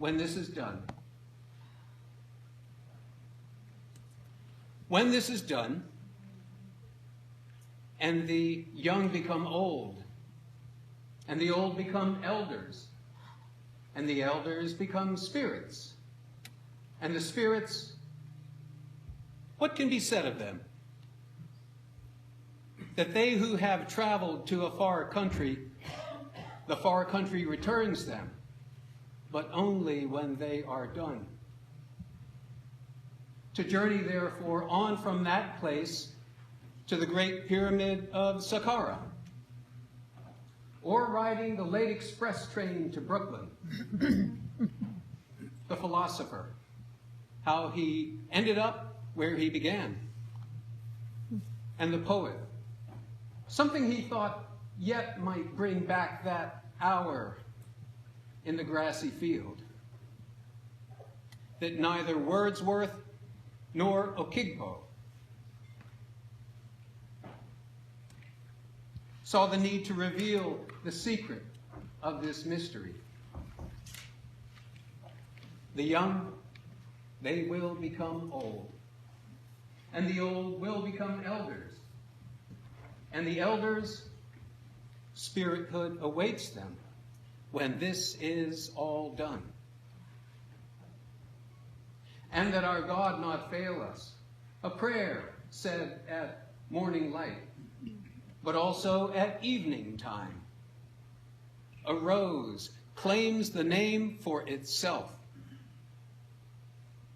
when this is done, when this is done, and the young become old, and the old become elders, and the elders become spirits, and the spirits, what can be said of them? That they who have traveled to a far country, the far country returns them, but only when they are done. To journey, therefore, on from that place to the great pyramid of Saqqara, or riding the late express train to Brooklyn. The philosopher, how he ended up where he began. And the poet, something he thought yet might bring back that hour in the grassy field that neither Wordsworth nor Okigbo saw the need to reveal the secret of this mystery. The young, they will become old, and the old will become elders, and the elders, spirithood awaits them when this is all done. And that our God not fail us, a prayer said at morning light, but also at evening time. A rose claims the name for itself.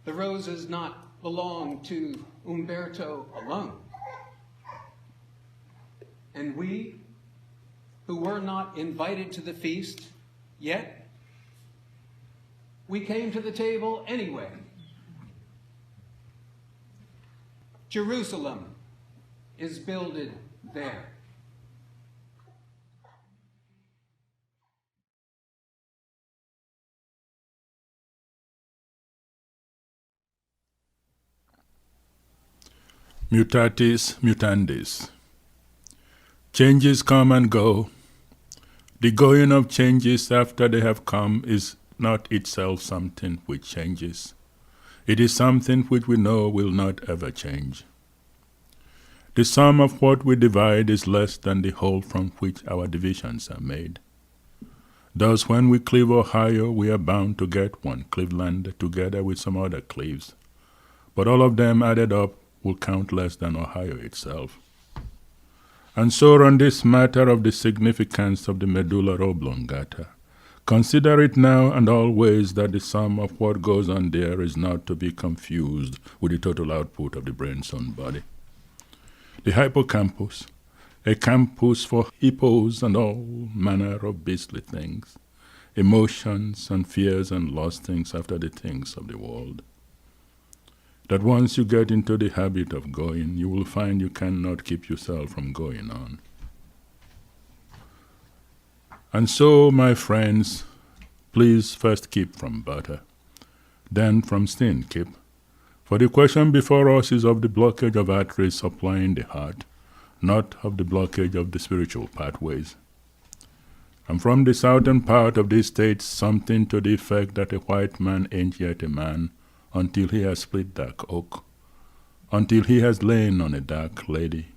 The roses not belong to Umberto alone. And we, who were not invited to the feast yet, we came to the table anyway. Jerusalem is builded there. Mutatis mutandis. Changes come and go. The going of changes after they have come is not itself something which changes. It is something which we know will not ever change. The sum of what we divide is less than the whole from which our divisions are made. Thus, when we cleave Ohio, we are bound to get one Cleveland together with some other cleaves. But all of them added up will count less than Ohio itself. And so on this matter of the significance of the medulla oblongata, consider it now and always that the sum of what goes on there is not to be confused with the total output of the brain's own body. The hippocampus, a campus for hippos and all manner of beastly things, emotions and fears and lustings after the things of the world. That once you get into the habit of going, you will find you cannot keep yourself from going on. And so, my friends, please first keep from butter, then from sin keep. For the question before us is of the blockage of arteries supplying the heart, not of the blockage of the spiritual pathways. And from the southern part of this state, something to the effect that a white man ain't yet a man until he has split dark oak, until he has lain on a dark lady.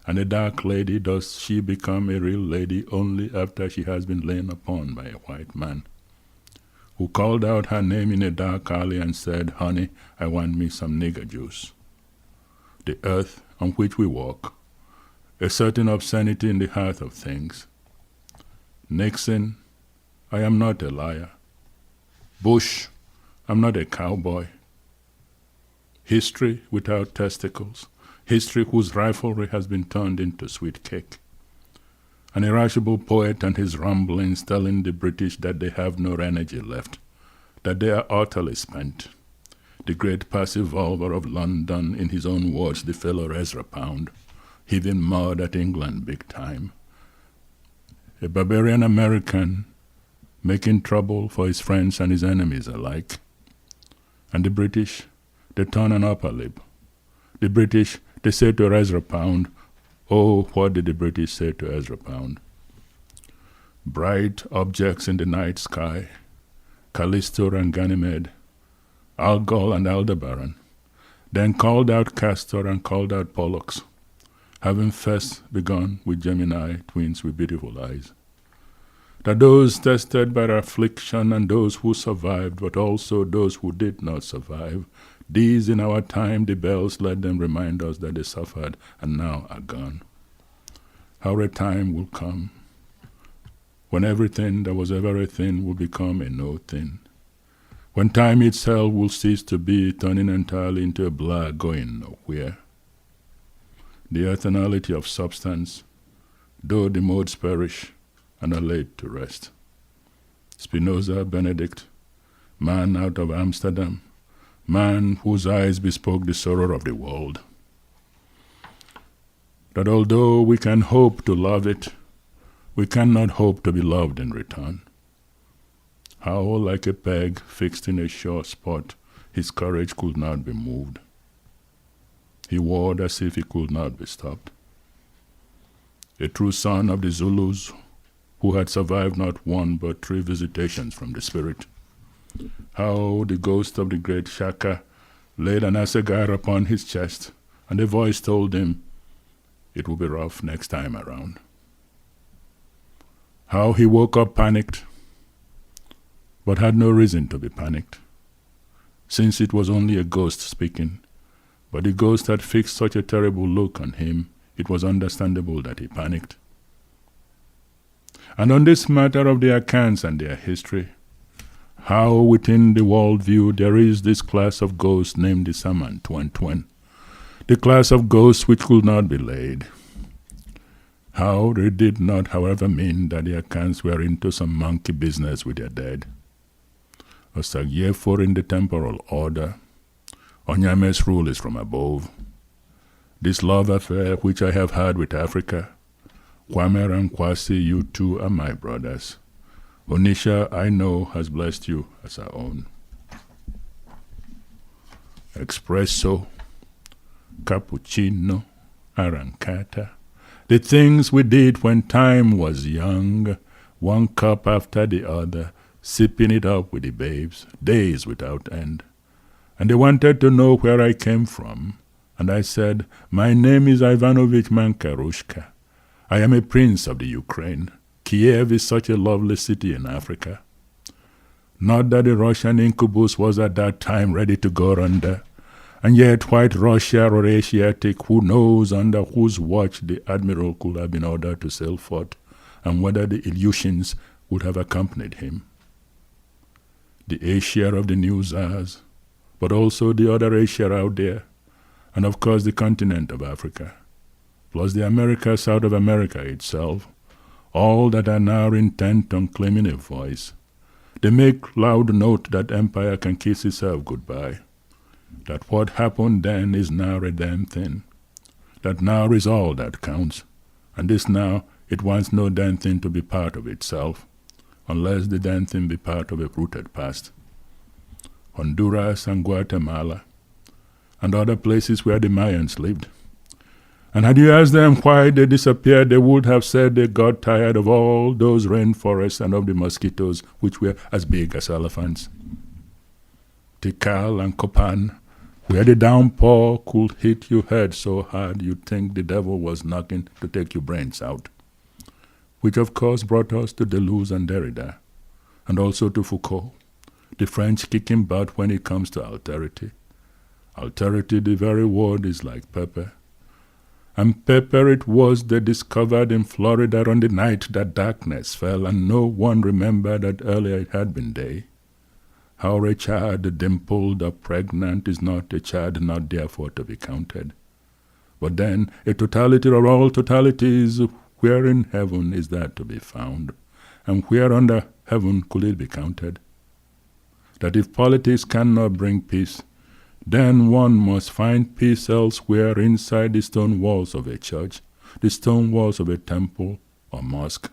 And a dark lady, does she become a real lady only after she has been lain upon by a white man, who called out her name in a dark alley and said, "Honey, I want me some nigger juice." The earth on which we walk, a certain obscenity in the heart of things. Nixon, I am not a liar. Bush, I'm not a cowboy. History without testicles, history whose rivalry has been turned into sweet cake. An irascible poet and his rumblings telling the British that they have no energy left, that they are utterly spent. The great passive vulvar of London, in his own words, the fellow Ezra Pound, heaving mud at England big time. A barbarian American making trouble for his friends and his enemies alike. And the British, they turn an upper lip. The British, they say to Ezra Pound, oh, what did the British say to Ezra Pound? Bright objects in the night sky, Callisto and Ganymede, Algol and Aldebaran, then called out Castor and called out Pollux, having first begun with Gemini, twins with beautiful eyes. That those tested by affliction and those who survived, but also those who did not survive, these in our time the bells let them remind us that they suffered and now are gone. How a time will come when everything that was ever a thing will become a no thing, when time itself will cease to be, turning entirely into a blur going nowhere. The eternality of substance, though the modes perish and are laid to rest. Spinoza, Benedict, man out of Amsterdam, man whose eyes bespoke the sorrow of the world. That although we can hope to love it, we cannot hope to be loved in return. How, like a peg fixed in a sure spot, his courage could not be moved. He warred as if he could not be stopped. A true son of the Zulus, who had survived not one but 3 visitations from the spirit. How the ghost of the great Shaka laid an assegai upon his chest, and a voice told him it will be rough next time around. How he woke up panicked, but had no reason to be panicked, since it was only a ghost speaking. But the ghost had fixed such a terrible look on him, it was understandable that he panicked. And on this matter of their accounts and their history, how within the worldview there is this class of ghosts named the Saman Twen, the class of ghosts which could not be laid. How they did not, however, mean that the accounts were into some monkey business with their dead. Osagyefo in the temporal order, Onyame's rule is from above. This love affair which I have had with Africa, Kwame and Kwasi, you two are my brothers. Onisha, I know, has blessed you as our own. Espresso, cappuccino, arancata, the things we did when time was young, one cup after the other, sipping it up with the babes, days without end. And they wanted to know where I came from, and I said, my name is Ivanovich Mankarushka. I am a prince of the Ukraine. Kiev is such a lovely city in Africa. Not that the Russian incubus was at that time ready to go under, and yet white Russia or Asiatic, who knows under whose watch the admiral could have been ordered to sail forth, and whether the Ilyushins would have accompanied him. The Asia of the new Tsars, but also the other Asia out there, and of course the continent of Africa, plus the Americas out of America itself, all that are now intent on claiming a voice. They make loud note that empire can kiss itself goodbye, that what happened then is now a damn thing, that now is all that counts, and this now it wants no damn thing to be part of itself, unless the damn thing be part of a rooted past. Honduras and Guatemala, and other places where the Mayans lived. And had you asked them why they disappeared, they would have said they got tired of all those rainforests and of the mosquitoes which were as big as elephants. Tikal and Copan, where the downpour could hit your head so hard you'd think the devil was knocking to take your brains out. Which of course brought us to Deleuze and Derrida, and also to Foucault, the French kicking butt when it comes to alterity. Alterity, the very word, is like pepper. And pepper it was they discovered in Florida on the night that darkness fell, and no one remembered that earlier it had been day. How a child dimpled or pregnant is not a child, not therefore to be counted. But then a totality of all totalities, where in heaven is that to be found? And where under heaven could it be counted? That if politics cannot bring peace, then one must find peace elsewhere inside the stone walls of a church, the stone walls of a temple or mosque.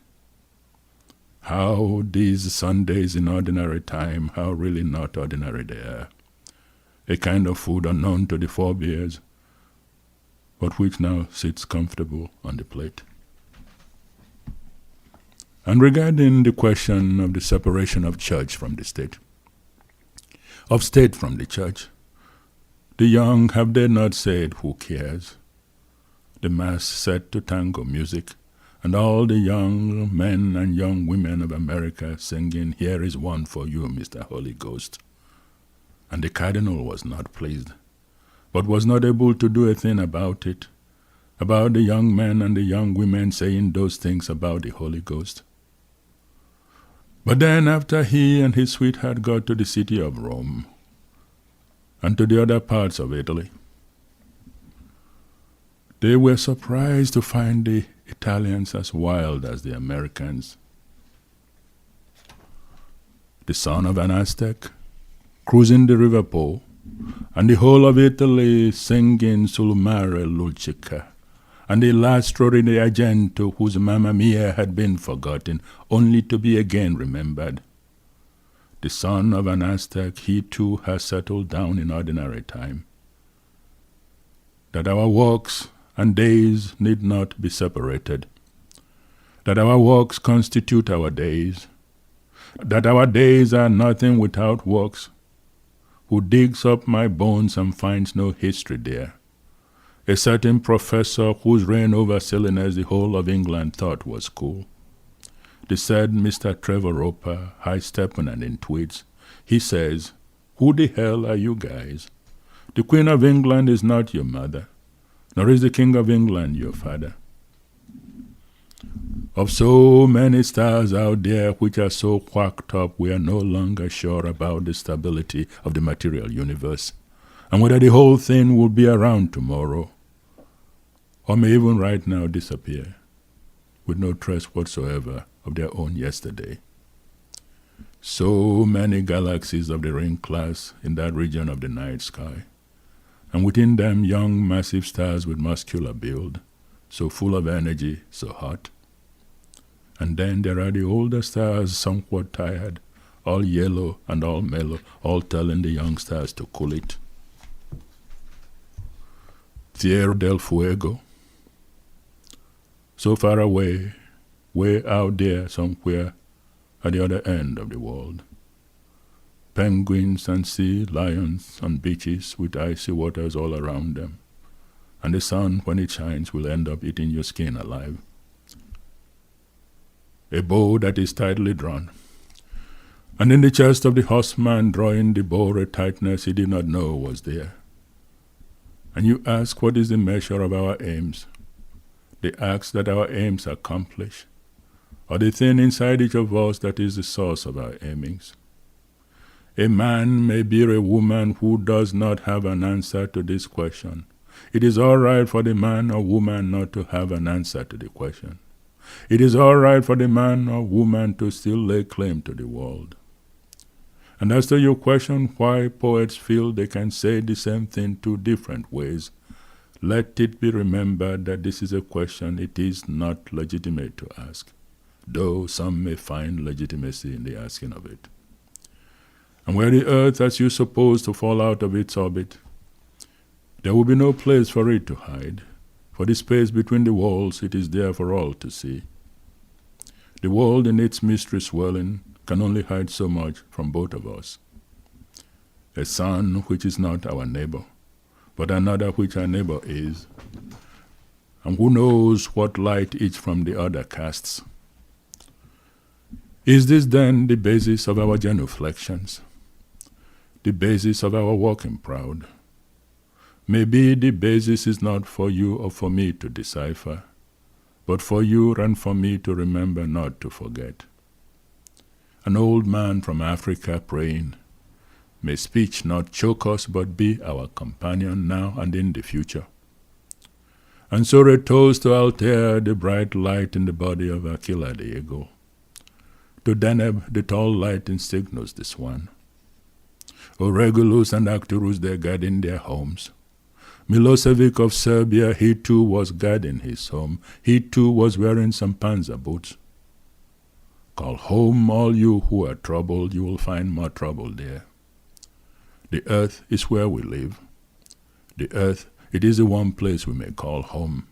How these Sundays in ordinary time, how really not ordinary they are. A kind of food unknown to the forebears, but which now sits comfortable on the plate. And regarding the question of the separation of church from the state, of state from the church. The young have they not said, who cares? The mass set to tango music, and all the young men and young women of America singing, "Here is one for you, Mr. Holy Ghost." And the cardinal was not pleased, but was not able to do a thing about it, about the young men and the young women saying those things about the Holy Ghost. But then after he and his sweetheart got to the city of Rome and to the other parts of Italy, they were surprised to find the Italians as wild as the Americans. The son of an Aztec, cruising the River Po, and the whole of Italy singing Sul mare luccica, and the Lastro in the Argento, whose Mamma Mia had been forgotten, only to be again remembered. The son of an Aztec, he too has settled down in ordinary time. That our walks and days need not be separated, that our walks constitute our days, that our days are nothing without walks. Who digs up my bones and finds no history there? A certain professor whose reign over silliness the whole of England thought was cool. The said Mr. Trevor Roper, high-stepping and in tweeds, he says, "Who the hell are you guys? The Queen of England is not your mother, nor is the King of England your father." Of so many stars out there which are so whacked up, we are no longer sure about the stability of the material universe, and whether the whole thing will be around tomorrow, or may even right now disappear, with no trace whatsoever of their own yesterday. So many galaxies of the ring class in that region of the night sky, and within them young massive stars with muscular build, so full of energy, so hot. And then there are the older stars, somewhat tired, all yellow and all mellow, all telling the young stars to cool it. Tierra del Fuego, so far away, way out there somewhere at the other end of the world. Penguins and sea lions on beaches with icy waters all around them, and the sun, when it shines, will end up eating your skin alive. A bow that is tightly drawn, and in the chest of the horseman drawing the bow a tightness he did not know was there. And you ask, what is the measure of our aims? The acts that our aims accomplish, or the thing inside each of us that is the source of our aimings? A man may be a woman who does not have an answer to this question. It is all right for the man or woman not to have an answer to the question. It is all right for the man or woman to still lay claim to the world. And as to your question why poets feel they can say the same thing two different ways, let it be remembered that this is a question it is not legitimate to ask, though some may find legitimacy in the asking of it. And were the earth as you suppose to fall out of its orbit, there will be no place for it to hide. For the space between the walls, it is there for all to see. The world in its mystery swelling can only hide so much from both of us. A sun which is not our neighbor, but another which our neighbor is, and who knows what light each from the other casts. Is this then the basis of our genuflections, the basis of our walking proud? Maybe the basis is not for you or for me to decipher, but for you and for me to remember not to forget. An old man from Africa praying, may speech not choke us but be our companion now and in the future. And so a toast to Altair, the bright light in the body of Aquila the eagle, to Deneb, the tall light in Cygnus the swan, O Regulus and Arcturus, they guarding their homes. Milosevic of Serbia, he too was guarding his home. He too was wearing some panzer boots. Call home all you who are troubled, you will find more trouble there. The earth is where we live. The earth, it is the one place we may call home.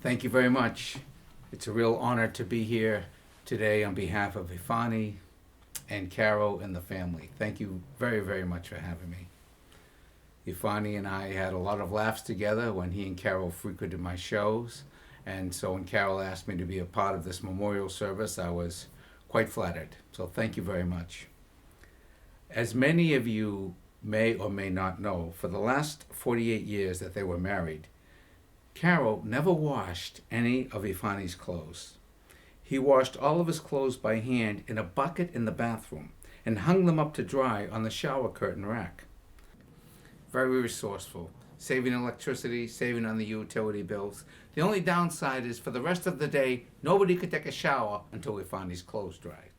Thank you very much. It's a real honor to be here today on behalf of Ifeanyi and Carol and the family. Thank you very, very much for having me. Ifeanyi and I had a lot of laughs together when he and Carol frequented my shows. And so when Carol asked me to be a part of this memorial service, I was quite flattered. So thank you very much. As many of you may or may not know, for the last 48 years that they were married, Carol never washed any of Ifeanyi's clothes. He washed all of his clothes by hand in a bucket in the bathroom and hung them up to dry on the shower curtain rack. Very resourceful, saving electricity, saving on the utility bills. The only downside is for the rest of the day, nobody could take a shower until Ifeanyi's clothes dried.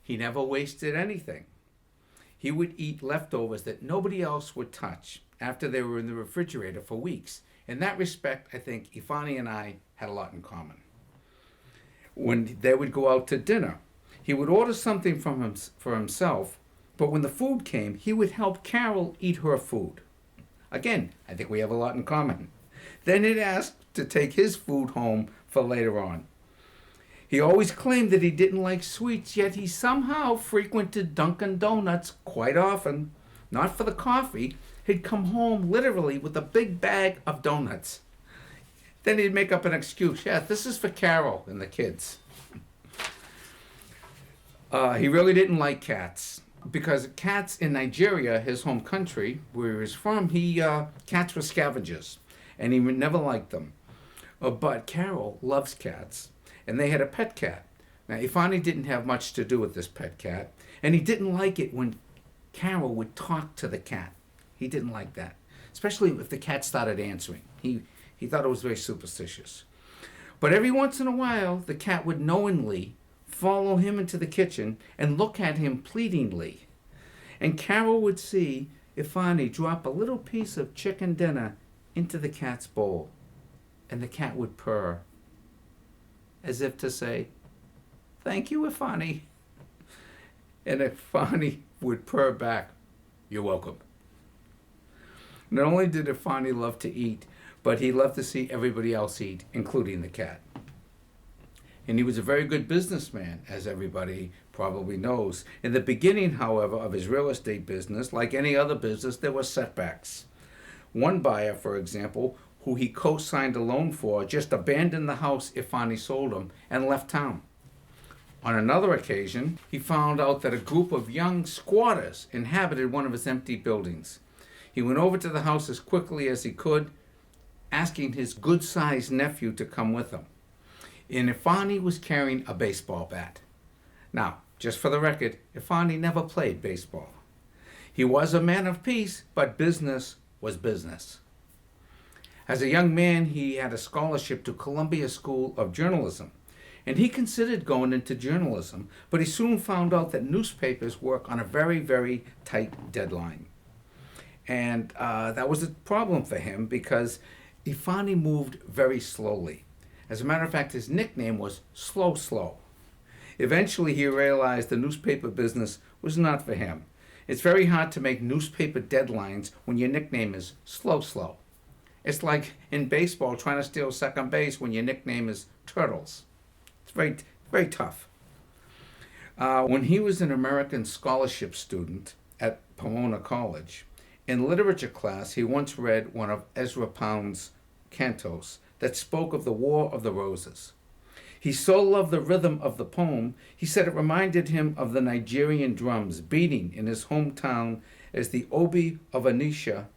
He never wasted anything. He would eat leftovers that nobody else would touch after they were in the refrigerator for weeks. In that respect, I think Ifeanyi and I had a lot in common. When they would go out to dinner, he would order something for himself, but when the food came, he would help Carol eat her food. Again, I think we have a lot in common. Then he'd ask to take his food home for later on. He always claimed that he didn't like sweets, yet he somehow frequented Dunkin' Donuts quite often. Not for the coffee. He'd come home literally with a big bag of donuts. Then he'd make up an excuse. Yeah, this is for Carol and the kids. He really didn't like cats because cats in Nigeria, his home country, where he was from, cats were scavengers, and he never liked them. But Carol loves cats, and they had a pet cat. Now, Ifeanyi didn't have much to do with this pet cat, and he didn't like it when Carol would talk to the cat. He didn't like that, especially if the cat started answering. He thought it was very superstitious. But every once in a while, the cat would knowingly follow him into the kitchen and look at him pleadingly. And Carol would see Ifeanyi drop a little piece of chicken dinner into the cat's bowl. And the cat would purr, as if to say, "Thank you, Ifeanyi." And Ifeanyi would purr back, "You're welcome." Not only did Ifeanyi love to eat, but he loved to see everybody else eat, including the cat. And he was a very good businessman, as everybody probably knows. In the beginning, however, of his real estate business, like any other business, there were setbacks. One buyer, for example, who he co-signed a loan for, just abandoned the house Ifeanyi sold him and left town. On another occasion, he found out that a group of young squatters inhabited one of his empty buildings. He went over to the house as quickly as he could, asking his good-sized nephew to come with him. And Ifeanyi was carrying a baseball bat. Now, just for the record, Ifeanyi never played baseball. He was a man of peace, but business was business. As a young man, he had a scholarship to Columbia School of Journalism, and he considered going into journalism, but he soon found out that newspapers work on a very, very tight deadline. And that was a problem for him because Ifeanyi moved very slowly. As a matter of fact, his nickname was Slow. Eventually, he realized the newspaper business was not for him. It's very hard to make newspaper deadlines when your nickname is Slow. It's like in baseball trying to steal second base when your nickname is Turtles. It's very, very tough. When he was an American scholarship student at Pomona College, in literature class, he once read one of Ezra Pound's cantos that spoke of the War of the Roses. He so loved the rhythm of the poem, he said it reminded him of the Nigerian drums beating in his hometown as the Obi of Anisha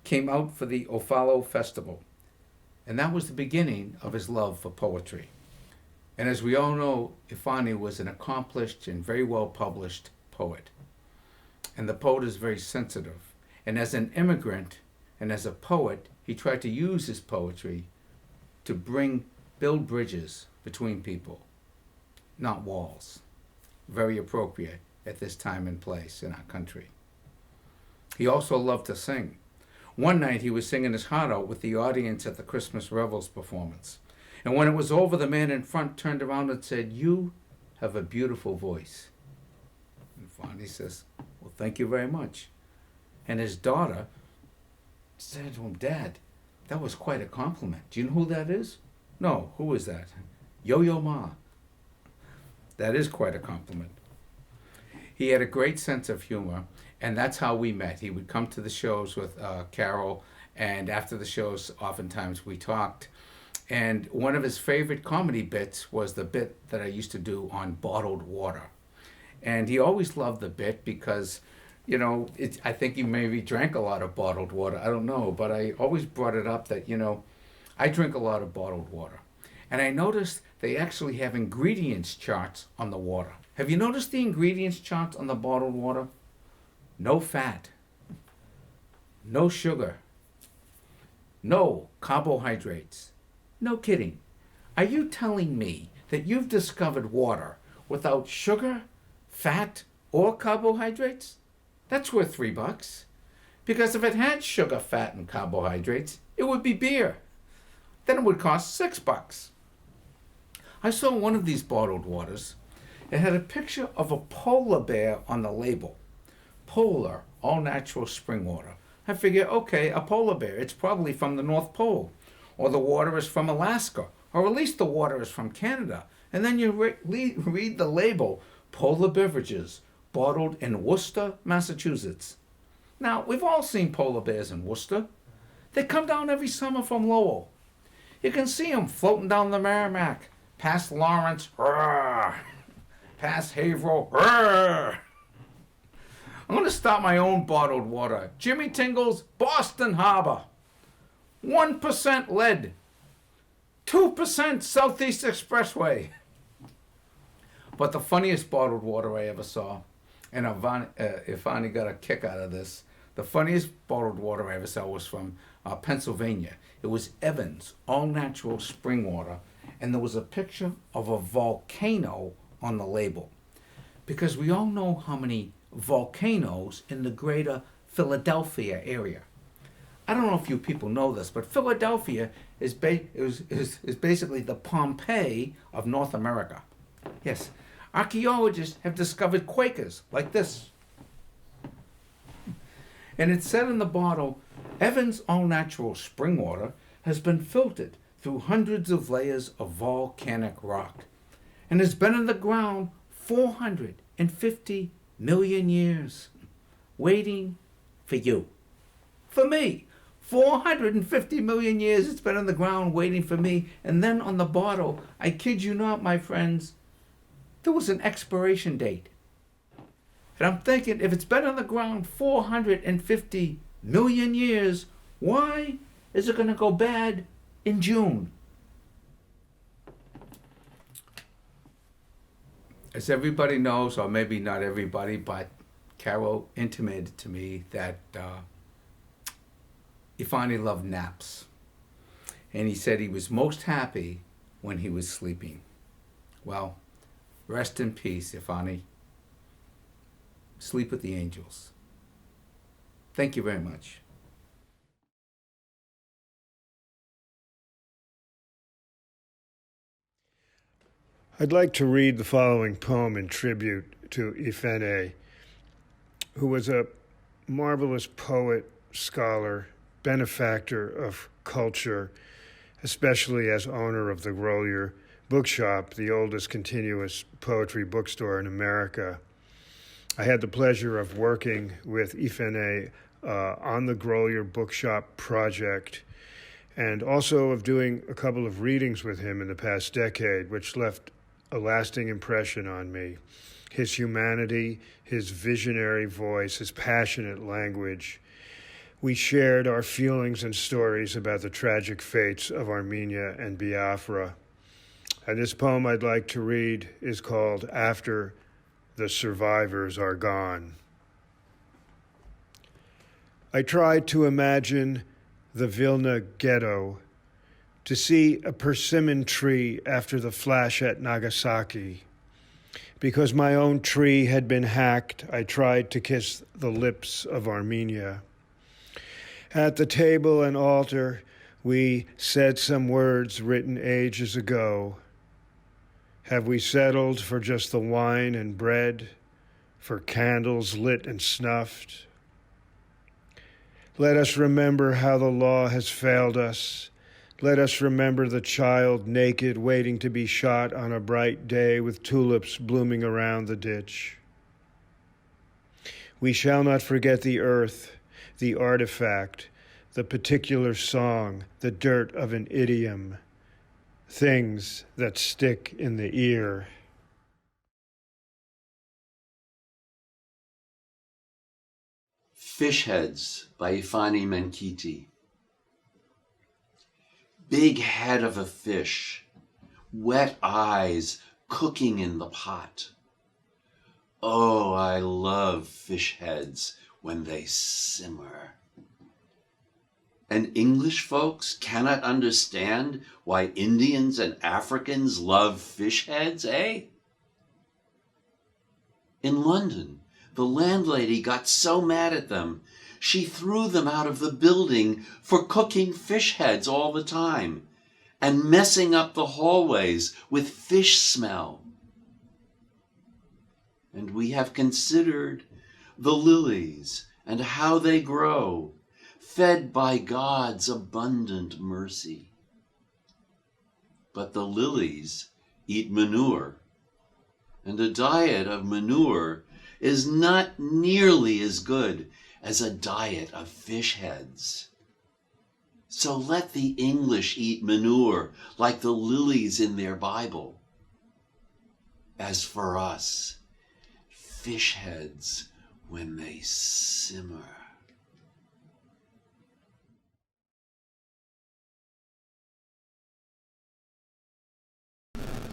came out for the Ofala festival. And that was the beginning of his love for poetry. And as we all know, Ifeanyi was an accomplished and very well published poet. And the poet is very sensitive. And as an immigrant and as a poet, he tried to use his poetry to build bridges between people, not walls. Very appropriate at this time and place in our country. He also loved to sing. One night he was singing his heart out with the audience at the Christmas Revels performance. And when it was over, the man in front turned around and said, "You have a beautiful voice." And Ifeanyi says, "Well, thank you very much." And his daughter said to him, "Dad, That was quite a compliment. Do you know who that is? No, who is that? Yo-Yo Ma. That is quite a compliment. He had a great sense of humor, and that's how we met. He would come to the shows with Carol, and after the shows, oftentimes we talked. And one of his favorite comedy bits was the bit that I used to do on bottled water. And he always loved the bit because, you know, I think he maybe drank a lot of bottled water. I don't know, but I always brought it up that, you know, I drink a lot of bottled water. And I noticed they actually have ingredients charts on the water. Have you noticed the ingredients charts on the bottled water? No fat, no sugar, no carbohydrates. No kidding. Are you telling me that you've discovered water without sugar, fat, or carbohydrates? That's worth $3. Because if it had sugar, fat, and carbohydrates, it would be beer. Then it would cost $6. I saw one of these bottled waters. It had a picture of a polar bear on the label. Polar, all natural spring water. I figure, okay, a polar bear, it's probably from the North Pole. Or the water is from Alaska. Or at least the water is from Canada. And then you read the label, Polar Beverages, bottled in Worcester, Massachusetts. Now, we've all seen polar bears in Worcester. They come down every summer from Lowell. You can see them floating down the Merrimack, past Lawrence, past Haverhill. I'm going to start my own bottled water. Jimmy Tingle's Boston Harbor. 1% lead. 2% Southeast Expressway. But the funniest bottled water I ever saw, and Ifeanyi got a kick out of this, the funniest bottled water I ever saw was from Pennsylvania. It was Evans, all natural spring water, and there was a picture of a volcano on the label. Because we all know how many volcanoes in the greater Philadelphia area. I don't know if you people know this, but Philadelphia is basically the Pompeii of North America. Yes, archaeologists have discovered Quakers like this. And it said in the bottle, Evans all-natural spring water has been filtered through hundreds of layers of volcanic rock and has been in the ground 450 million years, waiting for you, for me. 450 million years it's been on the ground waiting for me. And then on the bottle, I kid you not, my friends, there was an expiration date. And I'm thinking, if it's been on the ground 450 million years, why is it going to go bad in June? As everybody knows, or maybe not everybody, but Carol intimated to me that Ifeanyi loved naps. And he said he was most happy when he was sleeping. Well, rest in peace, Ifeanyi. Sleep with the angels. Thank you very much. I'd like to read the following poem in tribute to Ifeanyi, who was a marvelous poet, scholar, benefactor of culture, especially as owner of the Grolier Bookshop, the oldest continuous poetry bookstore in America. I had the pleasure of working with Ifeanyi on the Grolier Bookshop project, and also of doing a couple of readings with him in the past decade, which left a lasting impression on me. His humanity, his visionary voice, his passionate language. We shared our feelings and stories about the tragic fates of Armenia and Biafra. And this poem I'd like to read is called After the Survivors Are Gone. I tried to imagine the Vilna ghetto, to see a persimmon tree after the flash at Nagasaki. Because my own tree had been hacked, I tried to kiss the lips of Armenia. At the table and altar, we said some words written ages ago. Have we settled for just the wine and bread, for candles lit and snuffed? Let us remember how the law has failed us. Let us remember the child naked, waiting to be shot on a bright day with tulips blooming around the ditch. We shall not forget the earth, the artifact, the particular song, the dirt of an idiom, things that stick in the ear. Fish Heads by Ifeanyi Menkiti. Big head of a fish, wet eyes cooking in the pot. Oh, I love fish heads when they simmer. And English folks cannot understand why Indians and Africans love fish heads, eh? In London, the landlady got so mad at them, she threw them out of the building for cooking fish heads all the time and messing up the hallways with fish smell. And we have considered the lilies and how they grow, fed by God's abundant mercy. But the lilies eat manure, and a diet of manure is not nearly as good as a diet of fish heads. So let the English eat manure like the lilies in their Bible. As for us, fish heads when they simmer.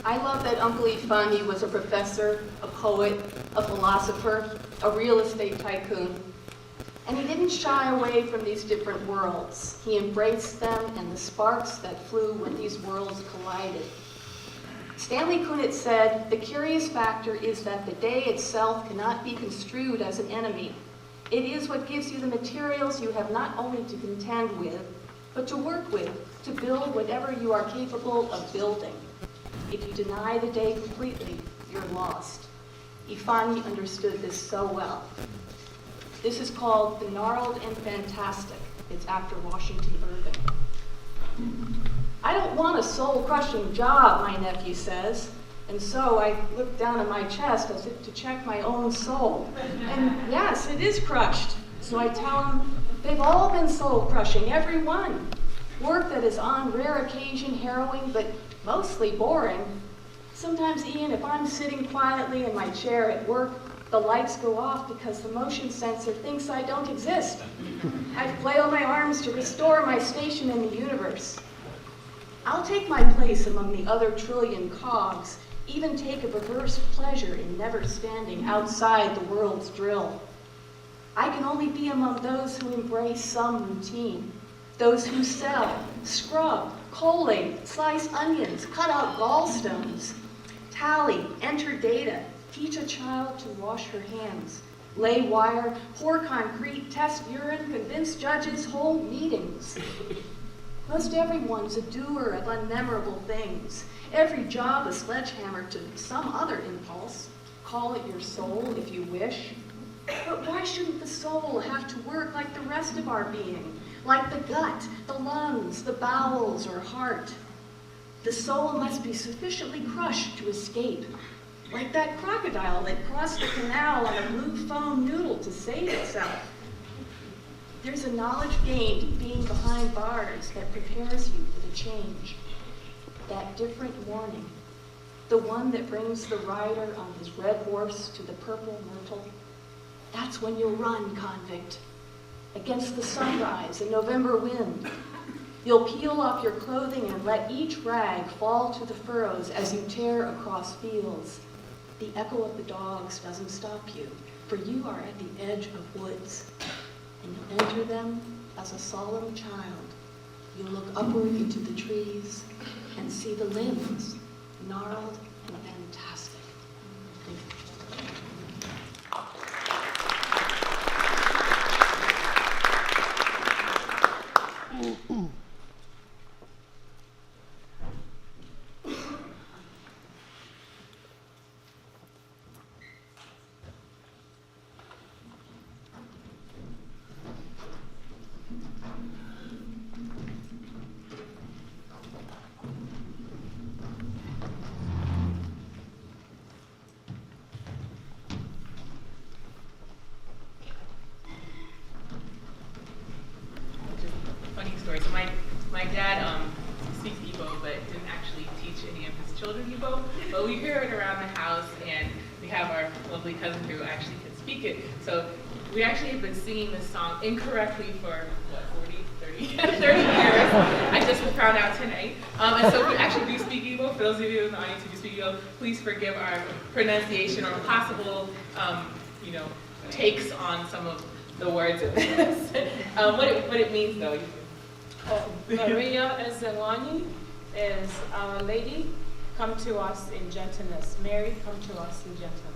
I love that Uncle Ifeanyi was a professor, a poet, a philosopher, a real estate tycoon. And he didn't shy away from these different worlds. He embraced them and the sparks that flew when these worlds collided. Stanley Kunitz said, "The curious factor is that the day itself cannot be construed as an enemy. It is what gives you the materials you have not only to contend with, but to work with, to build whatever you are capable of building. If you deny the day completely, you're lost." Ifeanyi understood this so well. This is called The Gnarled and Fantastic. It's after Washington Irving. "I don't want a soul-crushing job," my nephew says, and so I look down at my chest as if to check my own soul. And yes, it is crushed. So I tell him, they've all been soul-crushing, every one. Work that is on rare occasion harrowing, but mostly boring. Sometimes, Ian, if I'm sitting quietly in my chair at work, the lights go off because the motion sensor thinks I don't exist. I flail my arms to restore my station in the universe. I'll take my place among the other trillion cogs, even take a perverse pleasure in never standing outside the world's drill. I can only be among those who embrace some routine, those who sell, scrub, collate, slice onions, cut out gallstones, tally, enter data, teach a child to wash her hands, lay wire, pour concrete, test urine, convince judges, hold meetings. Most everyone's a doer of unmemorable things. Every job a sledgehammer to some other impulse. Call it your soul if you wish. But why shouldn't the soul have to work like the rest of our being? Like the gut, the lungs, the bowels, or heart? The soul must be sufficiently crushed to escape. Like that crocodile that crossed the canal on a blue foam noodle to save itself. There's a knowledge gained in being behind bars that prepares you for the change. That different warning, the one that brings the rider on his red horse to the purple myrtle. That's when you'll run, convict, against the sunrise and November wind. You'll peel off your clothing and let each rag fall to the furrows as you tear across fields. The echo of the dogs doesn't stop you, for you are at the edge of woods, and you'll enter them as a solemn child. You'll look upward into the trees and see the limbs, gnarled and fantastic. children Igbo, but we hear it around the house, and we have our lovely cousin who actually can speak it. So we actually have been singing this song incorrectly for, what, 30 years. I just found out tonight. And so we actually do speak Igbo. For those of you in the audience who do speak Igbo, please forgive our pronunciation or possible, takes on some of the words of this. What it means, though. Maria Ifeanyi is Our Lady, come to us in gentleness. Mary, come to us in gentleness.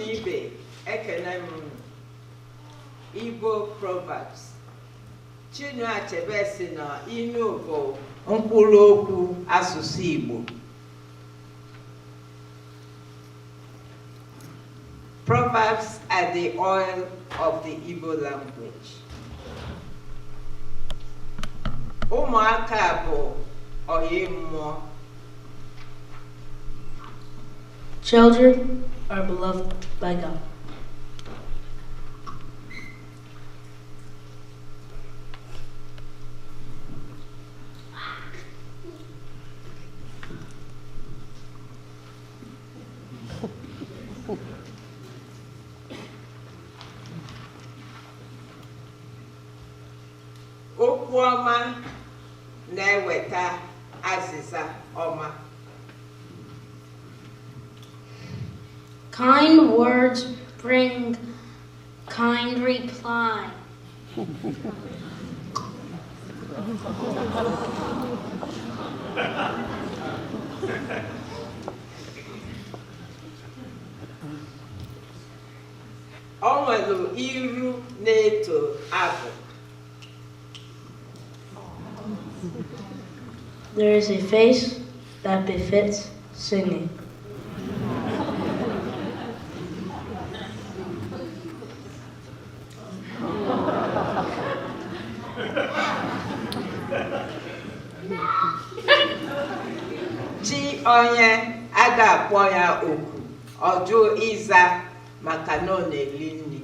na ibe ekene m Igbo proverbs. Chinua Achebe si na inu bụ mkpụrụ okwu asụsụ Igbo. Proverbs are the oil of the Igbo language. Ụmụaka bụ oyi mmụọ. Children are beloved by God. Okwu ọma na-eweta azịza ọma. Kind words bring kind reply. O nwere iru na-eto abụ. There is a face that befits singing. Chi onye a ga-akpọ ya oku, ọ jụ ịza maka na ọ na-eri nri.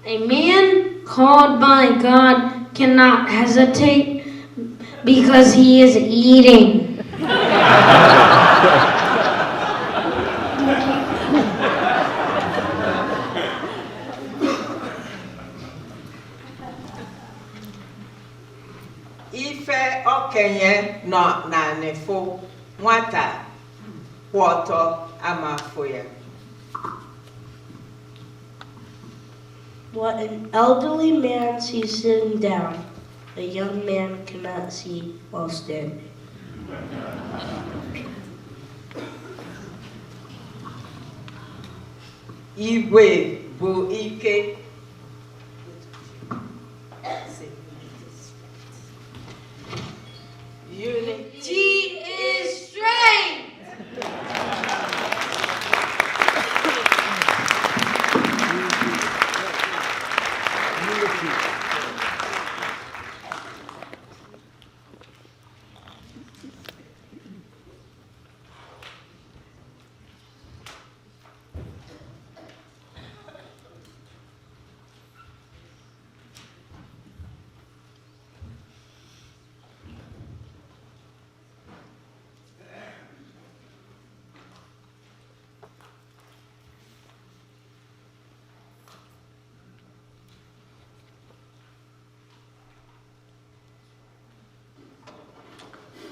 A man called by God cannot hesitate because he is eating. Ife okenye nọ n'anịfụ, nwata kwụ ọtọ amafụ ya. What an elderly man sees sitting down, a young man cannot see while standing. Igwe bụ ike. Unity is strength.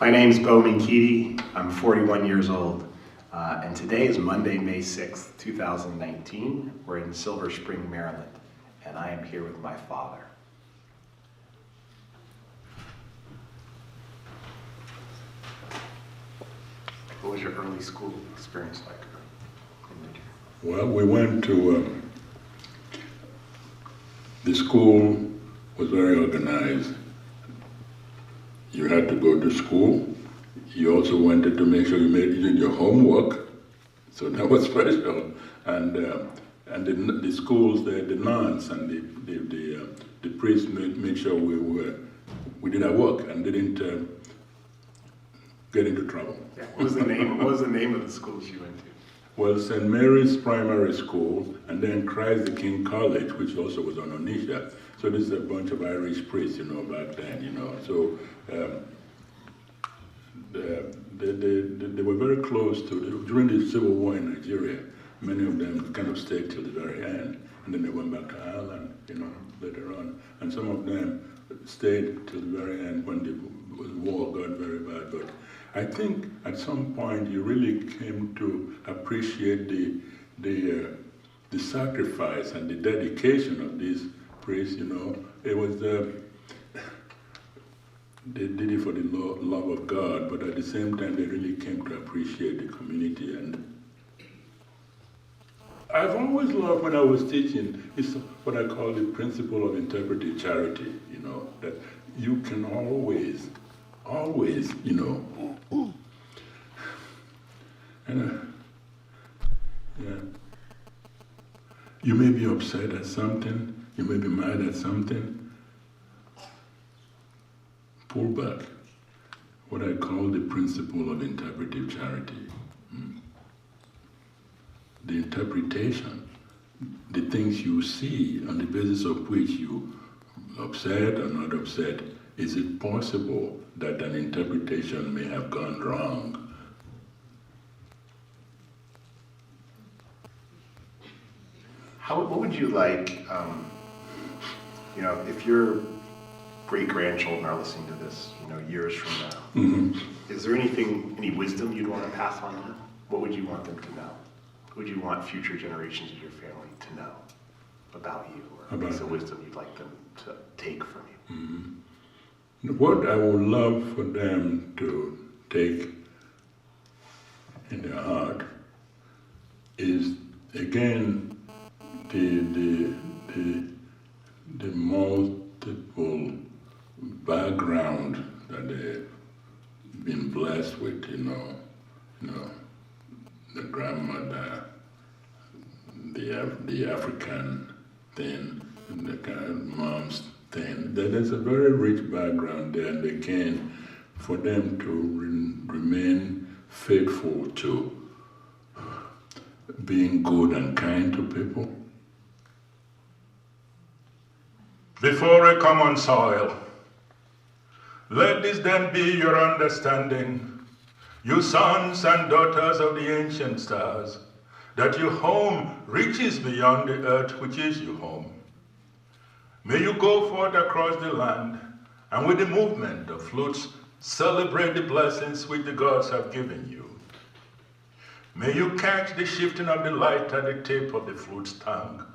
My name is Menkiti. I'm 41 years old, and today is Monday, May 6th, 2019. We're in Silver Spring, Maryland, and I am here with my father. What was your early school experience like? Well, we went to, the school was very organized. You had to go to school. You also wanted to make sure you did your homework, so that was special. And the schools, the nuns and the priests made sure we did our work and didn't get into trouble. Yeah. What was the name of the school she went to? Well, St. Mary's Primary School, and then Christ the King College, which also was on Onisha. So this is a bunch of Irish priests, back then, So they were very close to, during the Civil War in Nigeria, many of them kind of stayed till the very end. And then they went back to Ireland, later on. And some of them stayed till the very end when the war got very bad. But I think at some point you really came to appreciate the sacrifice and the dedication of these priests. It was they did it for the love of God, but at the same time they really came to appreciate the community and I've always loved when I was teaching, it's what I call the principle of interpretive charity, that you can always, and yeah. You may be upset at something, you may be mad at something. Pull back. What I call the principle of interpretive charity. The interpretation, the things you see on the basis of which you upset or not upset, is it possible that an interpretation may have gone wrong? What would you like, if your great-grandchildren are listening to this, years from now, is there any wisdom you'd want to pass on to them? What would you want them to know? What would you want future generations of your family to know about you, or a piece of wisdom you'd like them to take from you? What I would love for them to take in their heart is, again, the multiple background that they've been blessed with, the grandmother, the African thing, the kind of mom's thing. There's a very rich background there, and again, for them to remain faithful to being good and kind to people. Before I come on soil, let this then be your understanding, you sons and daughters of the ancient stars, that your home reaches beyond the earth which is your home. May you go forth across the land, and with the movement of flutes, celebrate the blessings which the gods have given you. May you catch the shifting of the light at the tip of the flute's tongue.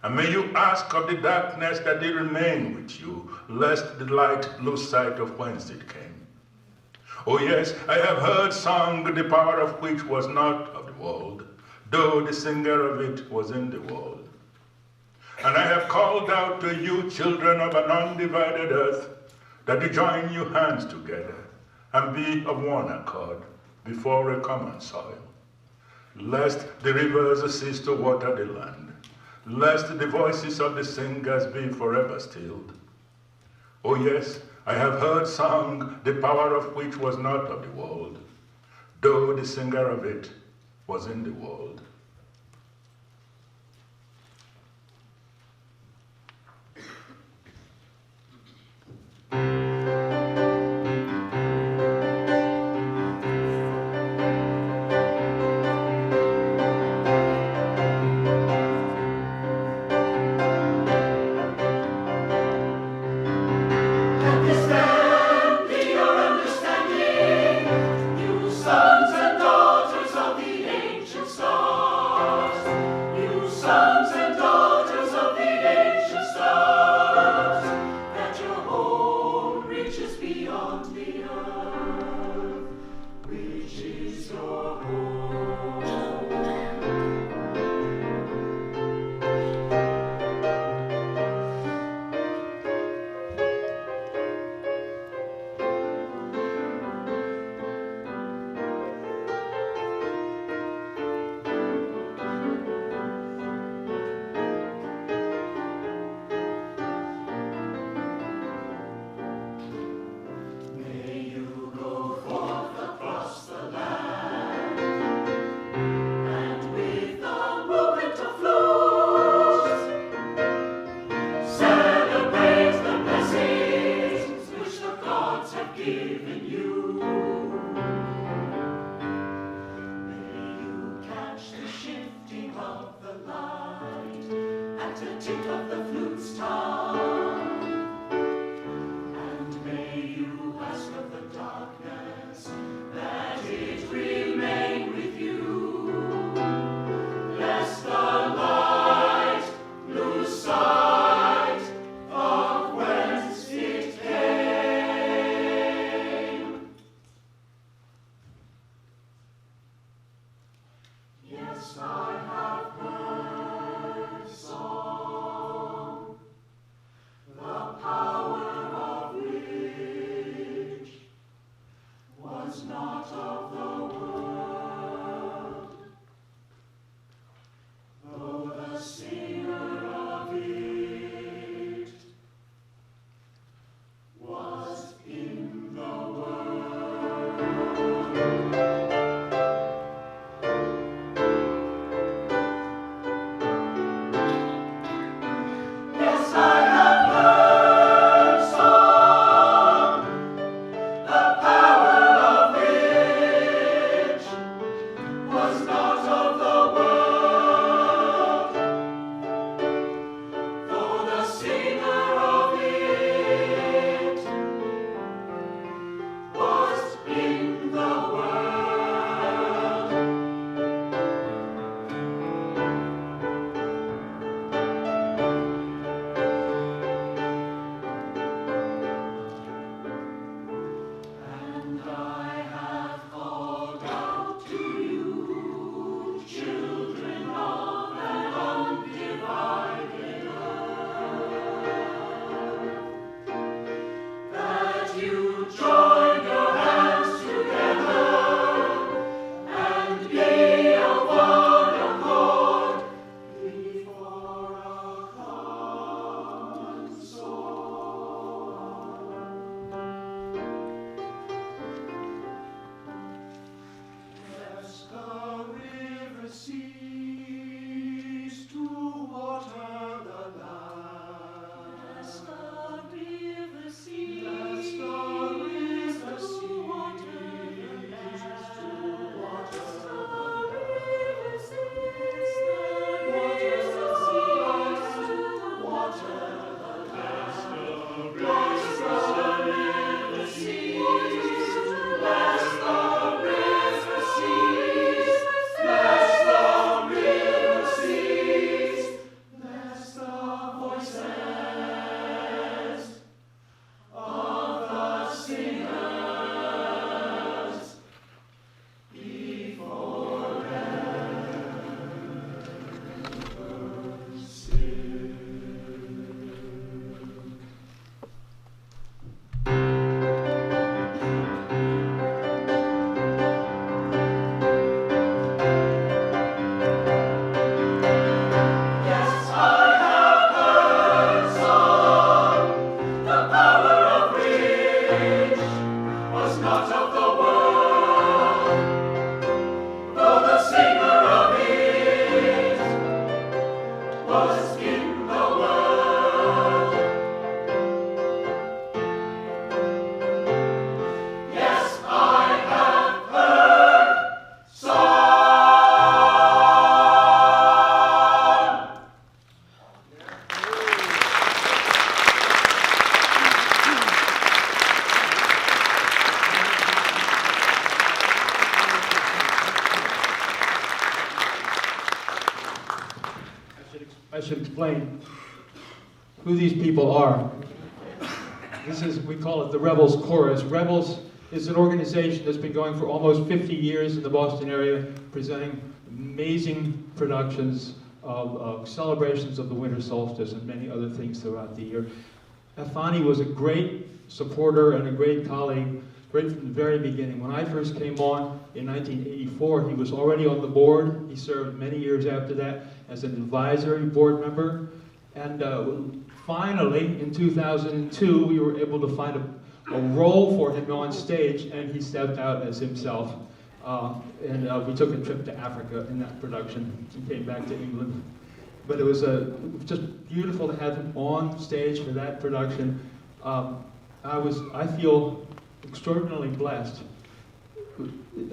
And may you ask of the darkness that they remain with you, lest the light lose sight of whence it came. Oh yes, I have heard sung the power of which was not of the world, though the singer of it was in the world. And I have called out to you, children of an undivided earth, that you join your hands together and be of one accord before a common soil, lest the rivers cease to water the land, lest the voices of the singers be forever stilled. Oh yes, I have heard sung the power of which was not of the world, though the singer of it was in the world. Sons and daughters of the ancient stars. I should explain who these people are. We call it the Rebels Chorus. Rebels is an organization that's been going for almost 50 years in the Boston area, presenting amazing productions of celebrations of the winter solstice and many other things throughout the year. Ifeanyi was a great supporter and a great colleague, right from the very beginning. When I first came on in 1984, he was already on the board. He served many years after that as an advisory board member. And finally, in 2002, we were able to find a role for him on stage, and he stepped out as himself. We took a trip to Africa in that production. He came back to England. But it was just beautiful to have him on stage for that production. I feel extraordinarily blessed.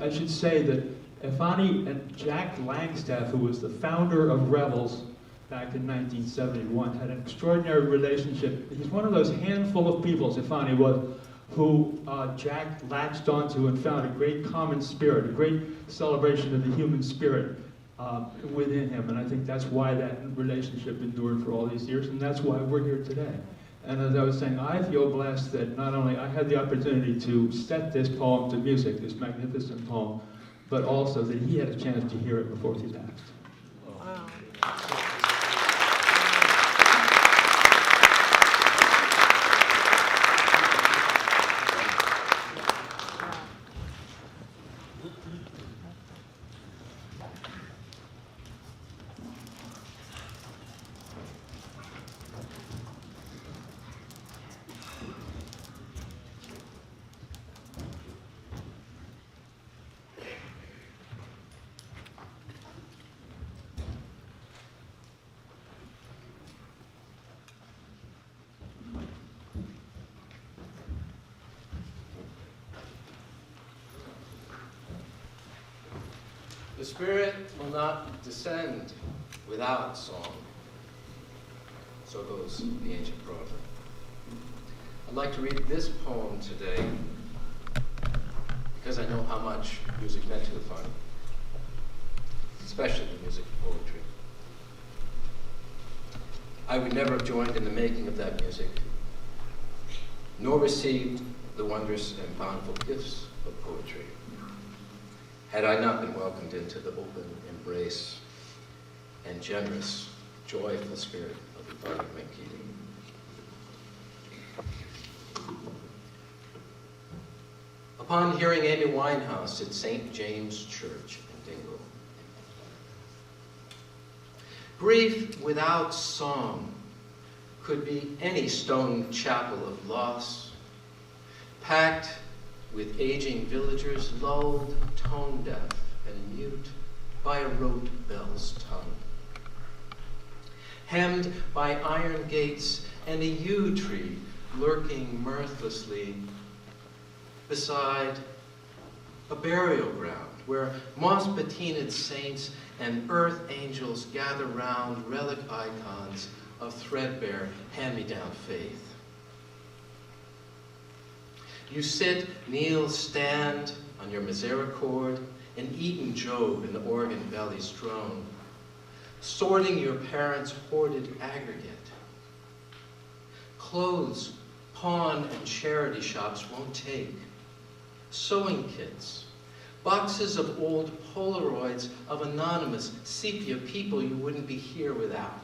I should say that Ifeanyi and Jack Langstaff, who was the founder of Rebels back in 1971, had an extraordinary relationship. He's one of those handful of people, as Ifeanyi was, who Jack latched onto and found a great common spirit, a great celebration of the human spirit within him. And I think that's why that relationship endured for all these years, and that's why we're here today. And as I was saying, I feel blessed that not only I had the opportunity to set this poem to music, this magnificent poem, but also that he had a chance to hear it before he passed. Wow. The Spirit will not descend without song. So goes the ancient proverb. I'd like to read this poem today because I know how much music meant to Ifeanyi, especially the music of poetry. I would never have joined in the making of that music, nor received the wondrous and bountiful gifts of poetry, had I not been welcomed into the open embrace and generous, joyful spirit of Ifeanyi Menkiti. Upon hearing Amy Winehouse at St. James Church in Dingle, grief without song could be any stone chapel of loss, packed with aging villagers, lulled, tone-deaf, and mute by a rote bell's tongue. Hemmed by iron gates and a yew tree lurking mirthlessly beside a burial ground where moss-patinaed saints and earth angels gather round relic icons of threadbare hand-me-down faith. You sit, kneel, stand on your misericord, an Eton Job in the organ belly's drone, sorting your parents' hoarded aggregate. Clothes, pawn and charity shops won't take. Sewing kits, boxes of old Polaroids of anonymous sepia people you wouldn't be here without.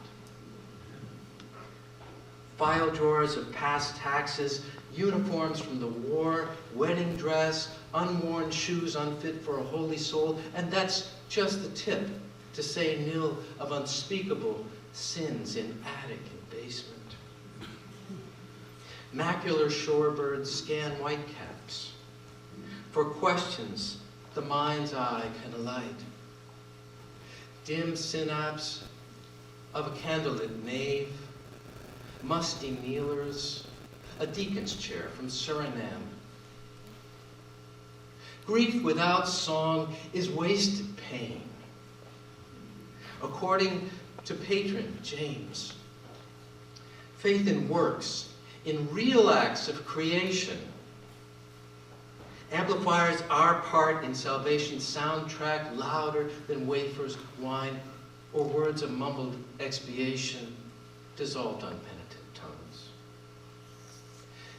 File drawers of past taxes, uniforms from the war, wedding dress, unworn shoes unfit for a holy soul, and that's just the tip to say nil of unspeakable sins in attic and basement. Macular shorebirds scan whitecaps for questions the mind's eye can alight. Dim synapse of a candlelit nave, musty kneelers, a deacon's chair from Suriname. Grief without song is wasted pain. According to patron James, faith in works, in real acts of creation, amplifies our part in salvation's soundtrack louder than wafers, wine, or words of mumbled expiation dissolved on penitent tongues.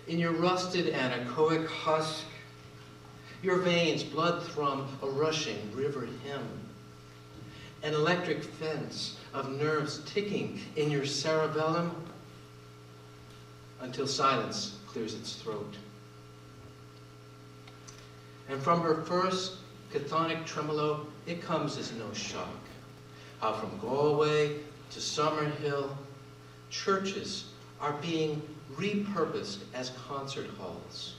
In your rusted anechoic husk, your veins blood thrum a rushing river hymn, an electric fence of nerves ticking in your cerebellum until silence clears its throat. And from her first chthonic tremolo, it comes as no shock. How from Galway to Summerhill, churches are being repurposed as concert halls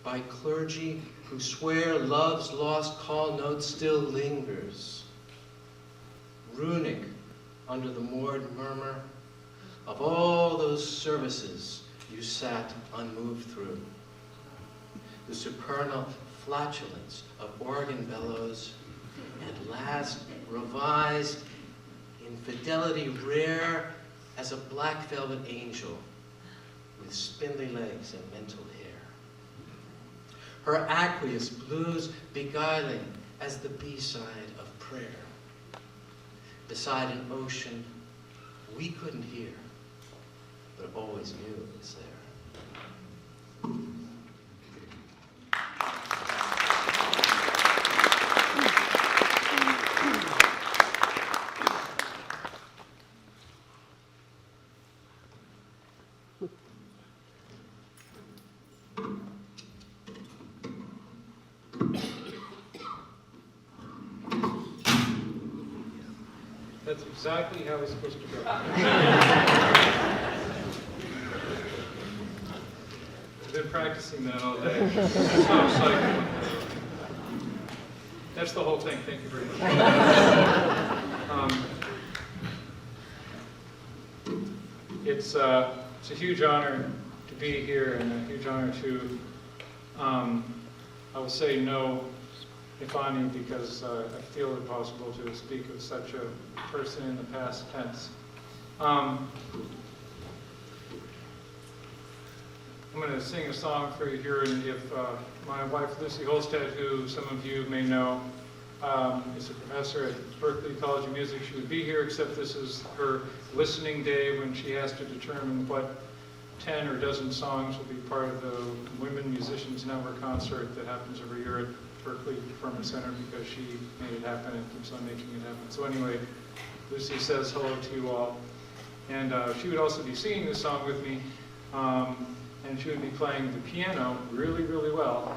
by clergy who swear love's lost call note still lingers, runic under the moored murmur of all those services you sat unmoved through. The supernal flatulence of organ bellows, at last revised in fidelity rare as a black velvet angel with spindly legs and mental hair. Her aqueous blues beguiling as the B-side of prayer. Beside an ocean we couldn't hear, but always knew it was there. That's exactly how it's supposed to go. I've been practicing that all day. So psyched. That's the whole thing. Thank you very much. It's a huge honor to be here and a huge honor to, I will say no Ifeanyi, because I feel it possible to speak of such a person in the past tense. I'm going to sing a song for you here, and if my wife Lucy Holstead, who some of you may know, is a professor at Berklee College of Music, she would be here, except this is her listening day when she has to determine what 10 or dozen songs will be part of the Women Musicians Network concert that happens every year at Berklee Performance Center, because she made it happen and keeps on making it happen. So anyway, Lucy says hello to you all. And she would also be singing this song with me, and she would be playing the piano really, really well.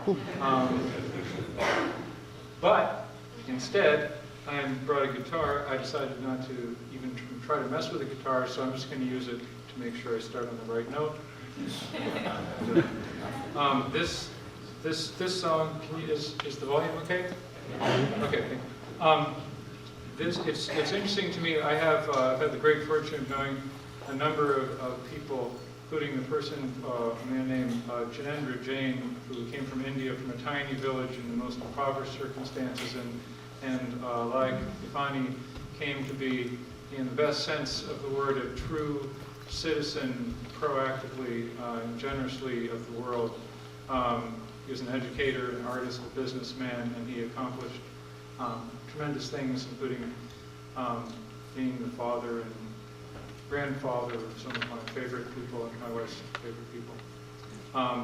But instead, I brought a guitar. I decided not to even try to mess with the guitar, so I'm just going to use it to make sure I start on the right note. This song, is the volume okay? Okay. It's interesting to me. I've had the great fortune of knowing a number of people, including a man named Janendra Jain, who came from India, from a tiny village in the most impoverished circumstances, and like Ifeanyi, came to be, in the best sense of the word, a true citizen, proactively and generously of the world. He was an educator, an artist, a businessman, and he accomplished tremendous things, including being the father and grandfather of some of my favorite people and my wife's favorite people.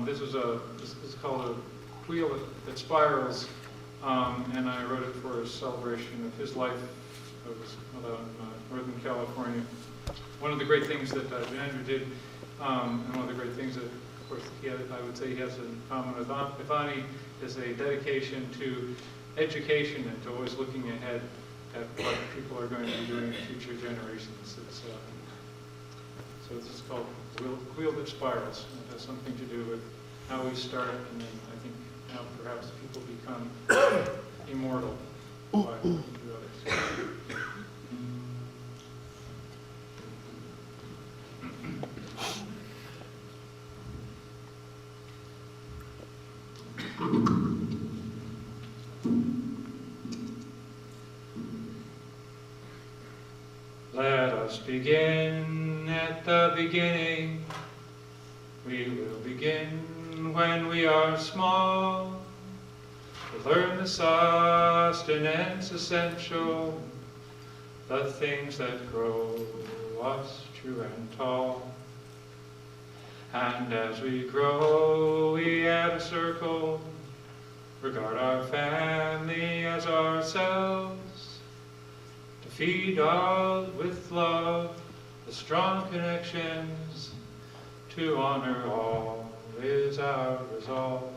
This is called A Wheel That Spirals, and I wrote it for a celebration of his life. It was in Northern California. One of the great things that Janendra did, and one of the great things that, of course, I would say he has in common with Ifeanyi, is a dedication to education and to always looking ahead at what people are going to be doing in future generations. So this is called The wheel that spirals. It has something to do with how we start, and then I think how perhaps people become immortal by looking to others. Let us begin at the beginning. We will begin when we are small, to learn the sustenance essential, the things that grow us true and tall. And as we grow, we add a circle, regard our family as ourselves, to feed all with love, the strong connections, to honor all is our resolve.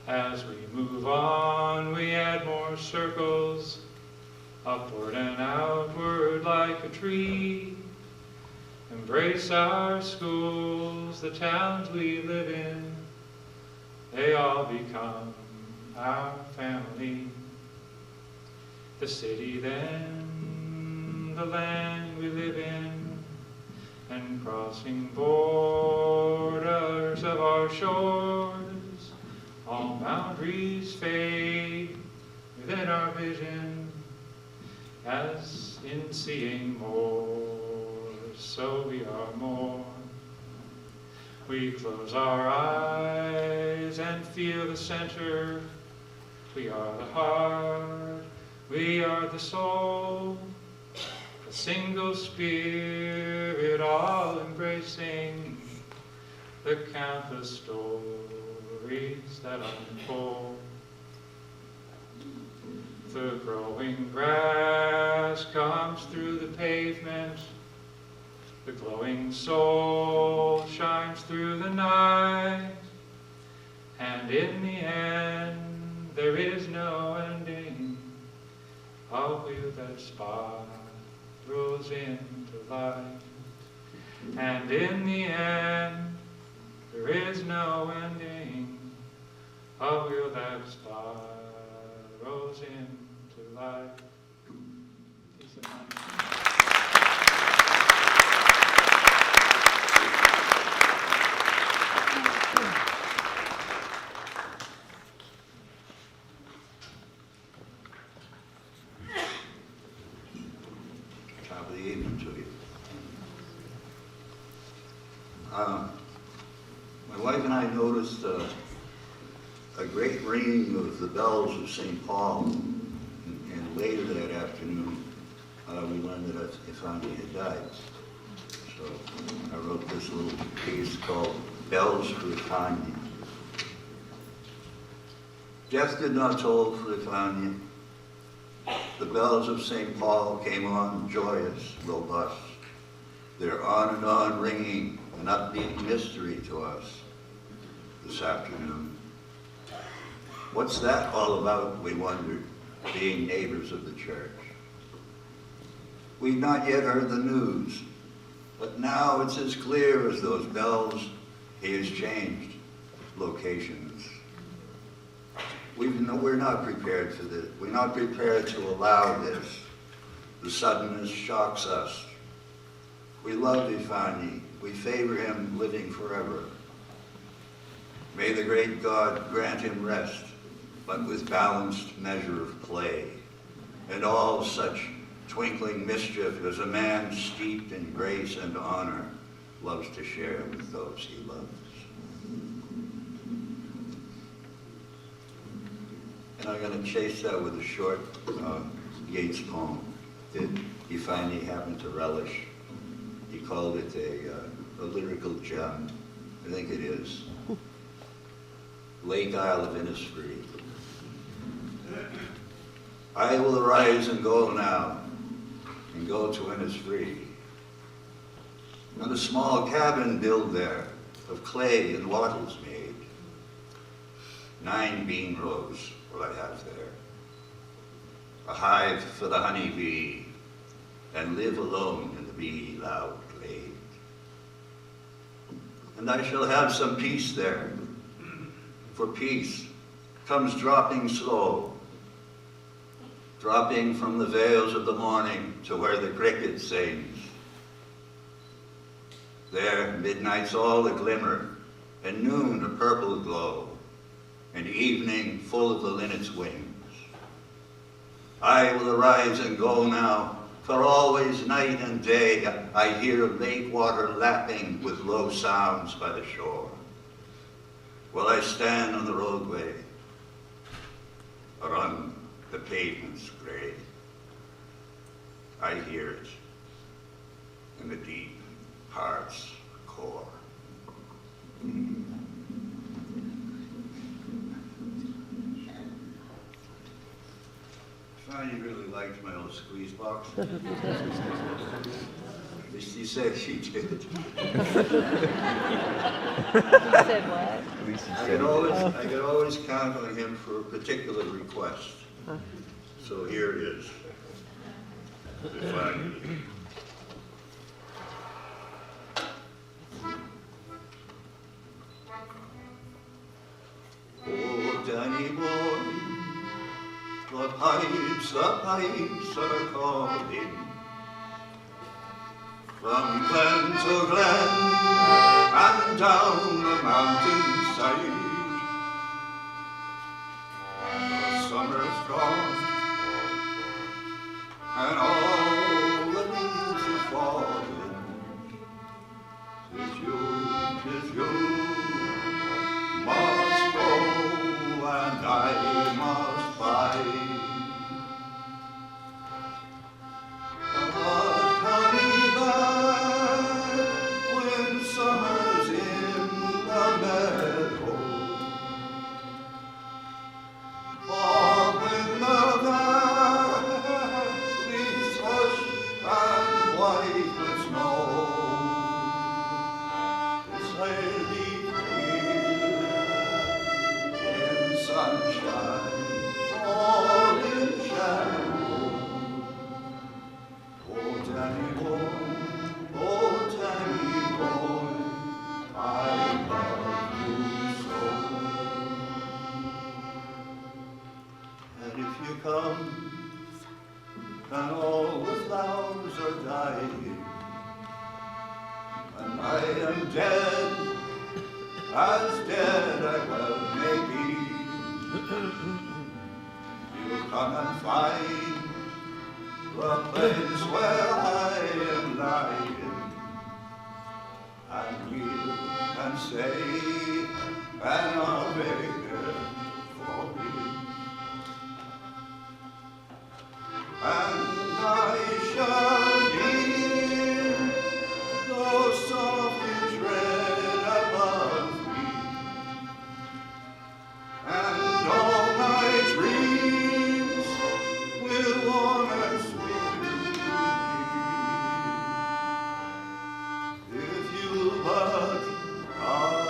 As we move on, we add more circles, upward and outward like a tree. Embrace our schools, the towns we live in, they all become our family. The city then, the land we live in, and crossing borders of our shores, all boundaries fade within our vision, as in seeing more, so we are more. We close our eyes and feel the center. We are the heart, we are the soul, a single spirit, all embracing the countless stories that unfold. The growing grass comes through the pavement, the glowing soul shines through the night, and in the end there is no ending, a wheel that spirals into light. And in the end there is no ending, a wheel that spirals into light. Peace of mind. Top of the evening to you. My wife and I noticed a great ringing of the bells of St. Paul, and later that afternoon we learned that Ifeanyi had died. So I wrote this little piece called Bells for Ifeanyi. Death did not toll for Ifeanyi. The bells of St. Paul came on joyous, robust, their on and on ringing, an upbeat mystery to us this afternoon. What's that all about, we wondered, being neighbors of the church. We'd not yet heard the news, but now it's as clear as those bells. He has changed locations. We're not prepared for this. We're not prepared to allow this. The suddenness shocks us. We love Ifeanyi. We favor him living forever. May the great God grant him rest, but with balanced measure of play, and all such twinkling mischief as a man steeped in grace and honor loves to share with those he loves. And I'm going to chase that with a short Yeats poem that Ifeanyi happened to relish. He called it a lyrical gem. I think it is. Lake Isle of Innisfree. I will arise and go now, and go to Innisfree. And a small cabin build there, of clay and wattles made. 9 bean rows will I have there. A hive for the honey bee, and live alone in the bee loud glade. and I shall have some peace there. For peace comes dropping slow, dropping from the vales of the morning to where the cricket sings. There, midnight's all a glimmer, and noon a purple glow, and evening full of the linnet's wings. I will arise and go now, for always night and day I hear lake water lapping with low sounds by the shore. While I stand on the roadway, or on the pavement's gray, I hear it in the deep heart's core. Ifeanyi really liked my old squeeze box. At least he said she did. Said what? I could always count on him for a particular request. So here it is. Ifeanyi. Oh, Danny boy, the pipes are calling. From glen to glen and down the mountainside. The summer's gone and all the leaves are falling. 'Tis you must go and I must bide. Summer's in the meadow, or when the valleys hush and white with snow, it's lately in sunshine or in shadow. Oh, Danny boy, oh, Danny boy, I love you so. And if you come, and all the flowers are dying, and I am dead, as dead I well may be, you'll come and find the place where I am lying. And kneel and say an Ave for me. And I shall hear those softly tread above me. And all my dreams will warm and sweet to me. If you but come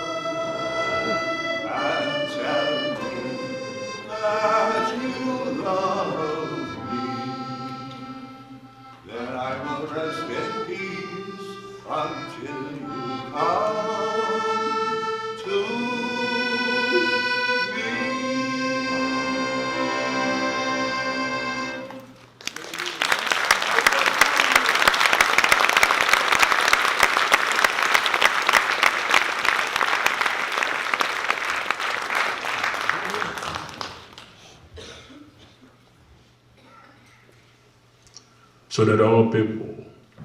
and tell me that you love me, then I will rest in peace until you come to me. So that all people,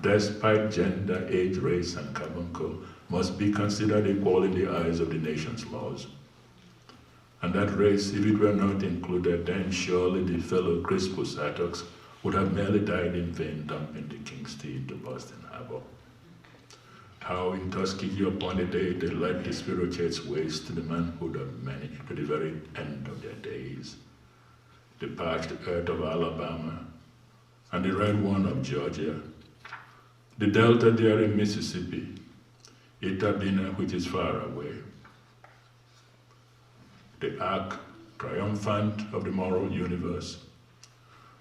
despite gender, age, race, and carbuncle, must be considered equal in the eyes of the nation's laws. And that race, if it were not included, then surely the fellow Crispus Attucks would have merely died in vain dumping the King's Tea into Boston Harbor. How in Tuskegee upon a day they led the spirituates waste to the manhood of many to the very end of their days. The parched earth of Alabama, and the red one of Georgia, the delta there in Mississippi, Itabina, which is far away, the ark triumphant of the moral universe.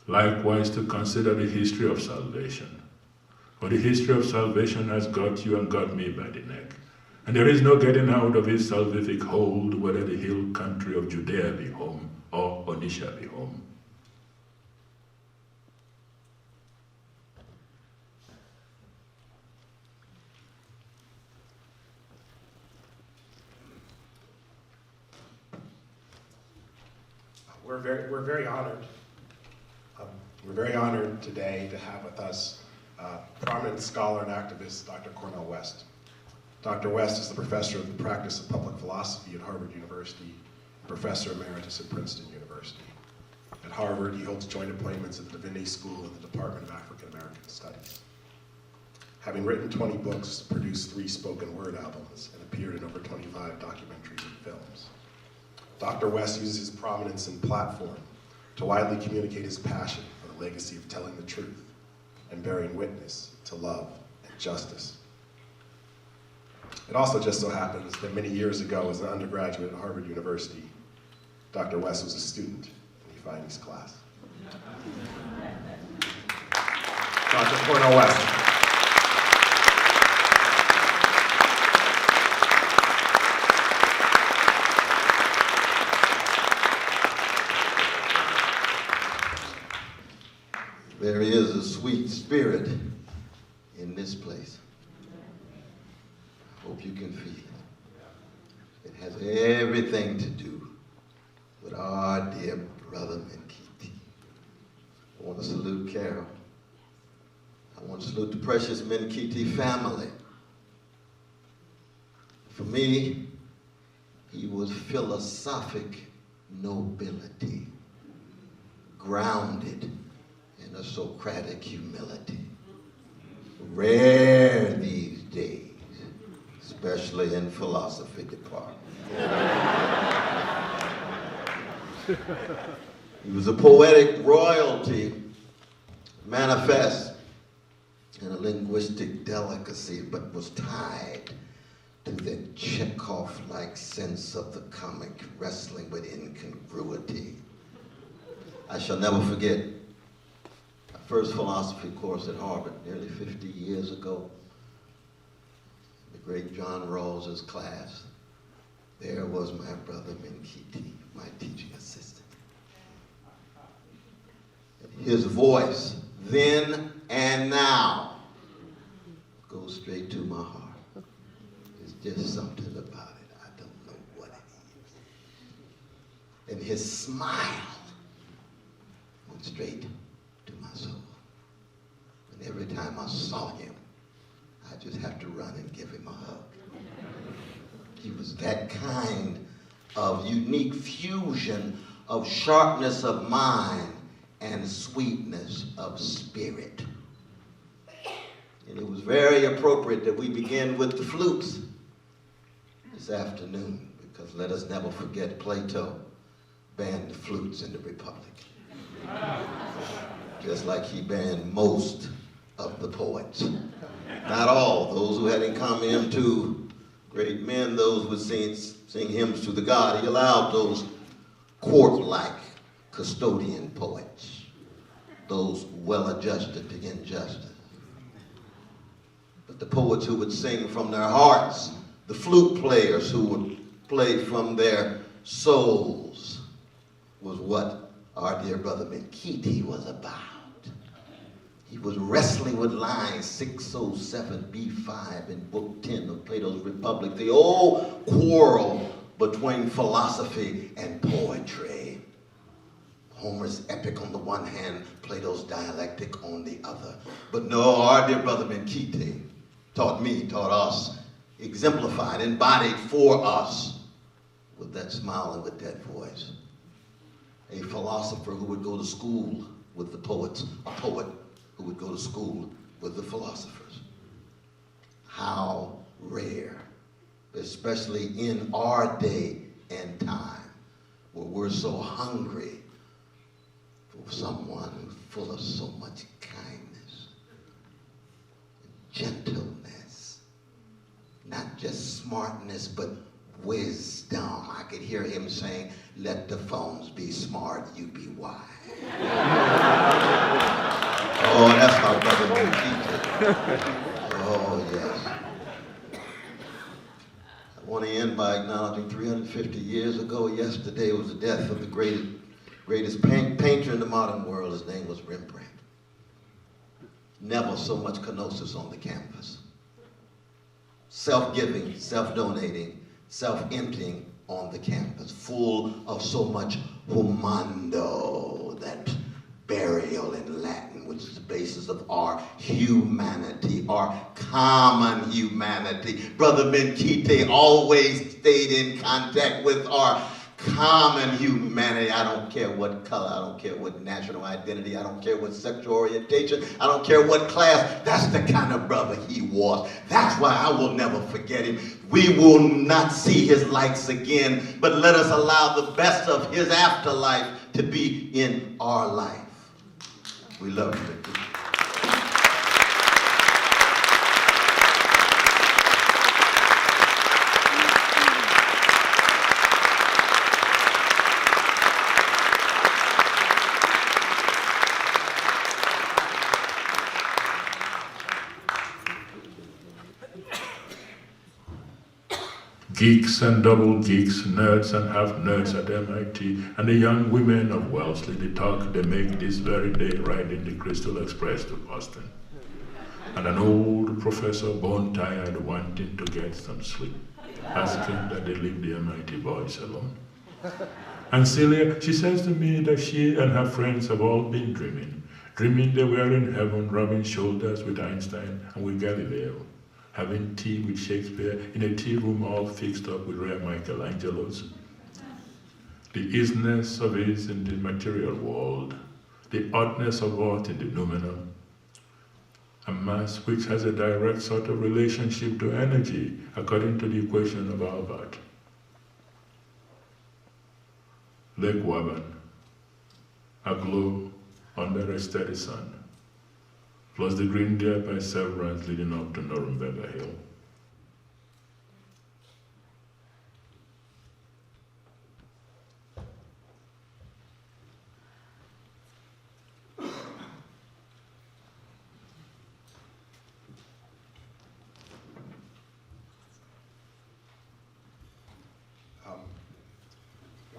Likewise to consider the history of salvation. For the history of salvation has got you and got me by the neck, And there is no getting out of his salvific hold, whether the hill country of Judea be home or Onisha be home. We're very honored. We're very honored today to have with us prominent scholar and activist, Dr. Cornel West. Dr. West is the professor of the practice of public philosophy at Harvard University, and professor emeritus at Princeton University. At Harvard, he holds joint appointments at the Divinity School and the Department of African American Studies. Having written 20 books, produced 3 spoken word albums, and appeared in over 25 documentaries and films. Dr. West uses his prominence and platform to widely communicate his passion for the legacy of telling the truth and bearing witness to love and justice. It also just so happens that many years ago, as an undergraduate at Harvard University, Dr. West was a student in Ifeanyi's class. Dr. Cornel West. There is a sweet spirit in this place. I hope you can feel it. It has everything to do with our dear brother Menkiti. I want to salute Carol. I want to salute the precious Menkiti family. For me, he was philosophic nobility, grounded in a Socratic humility. Rare these days, especially in philosophy department. He was a poetic royalty, manifest in a linguistic delicacy, but was tied to that Chekhov-like sense of the comic, wrestling with incongruity. I shall never forget my first philosophy course at Harvard nearly 50 years ago. The great John Rawls's class. There was my brother Menkiti, my teaching assistant. And his voice, then and now, goes straight to my heart. There's just something about it. I don't know what it is. And his smile went straight to my soul. And every time I saw him, I just have to run and give him a hug. He was that kind of unique fusion of sharpness of mind and sweetness of spirit. And it was very appropriate that we begin with the flutes this afternoon, because let us never forget Plato banned the flutes in the Republic. Just like he banned most of the poets. Not all, those who had in common to great men, those who sing hymns to the God. He allowed those court-like custodian poets, those well-adjusted to injustice. But the poets who would sing from their hearts, the flute players who would play from their souls, was what our dear brother Menkiti was about. He was wrestling with lines 607b5 in Book 10 of Plato's Republic, the old quarrel between philosophy and poetry. Homer's epic on the one hand, Plato's dialectic on the other. But no, our dear brother Menkiti taught me, taught us, exemplified, embodied for us with that smile and with that voice. A philosopher who would go to school with the poets, a poet who would go to school with the philosophers. How rare, especially in our day and time, where we're so hungry for someone who's full of so much kindness, gentleness, not just smartness, but wisdom. I could hear him saying, let the phones be smart, you be wise. Oh, that's my brother Menkiti. Oh, yes. I want to end by acknowledging 350 years ago, yesterday, was the death of the greatest painter in the modern world. His name was Rembrandt. Never so much kenosis on the canvas. Self-giving, self-donating, self-emptying on the canvas, full of so much humando, that burial in Latin, which is the basis of our humanity, our common humanity. Brother Menkiti always stayed in contact with our common humanity. I don't care what color, I don't care what national identity, I don't care what sexual orientation, I don't care what class. That's the kind of brother he was. That's why I will never forget him. We will not see his likes again, but let us allow the best of his afterlife to be in our life. We love you. Geeks and double geeks, nerds and half nerds at MIT, and the young women of Wellesley, they talk, they make this very day ride in the Crystal Express to Boston. And an old professor, bone tired, wanting to get some sleep, asking that they leave the MIT boys alone. And Celia, she says to me that she and her friends have all been dreaming they were in heaven, rubbing shoulders with Einstein and with Galileo, having tea with Shakespeare in a tea room all fixed up with rare Michelangelos. The isness of is in the material world, the oddness of what in the noumenal, a mass which has a direct sort of relationship to energy according to the equation of Albert. Lake Waban, aglow under a steady sun, plus the green deer by severance leading up to Nuremberg Hill.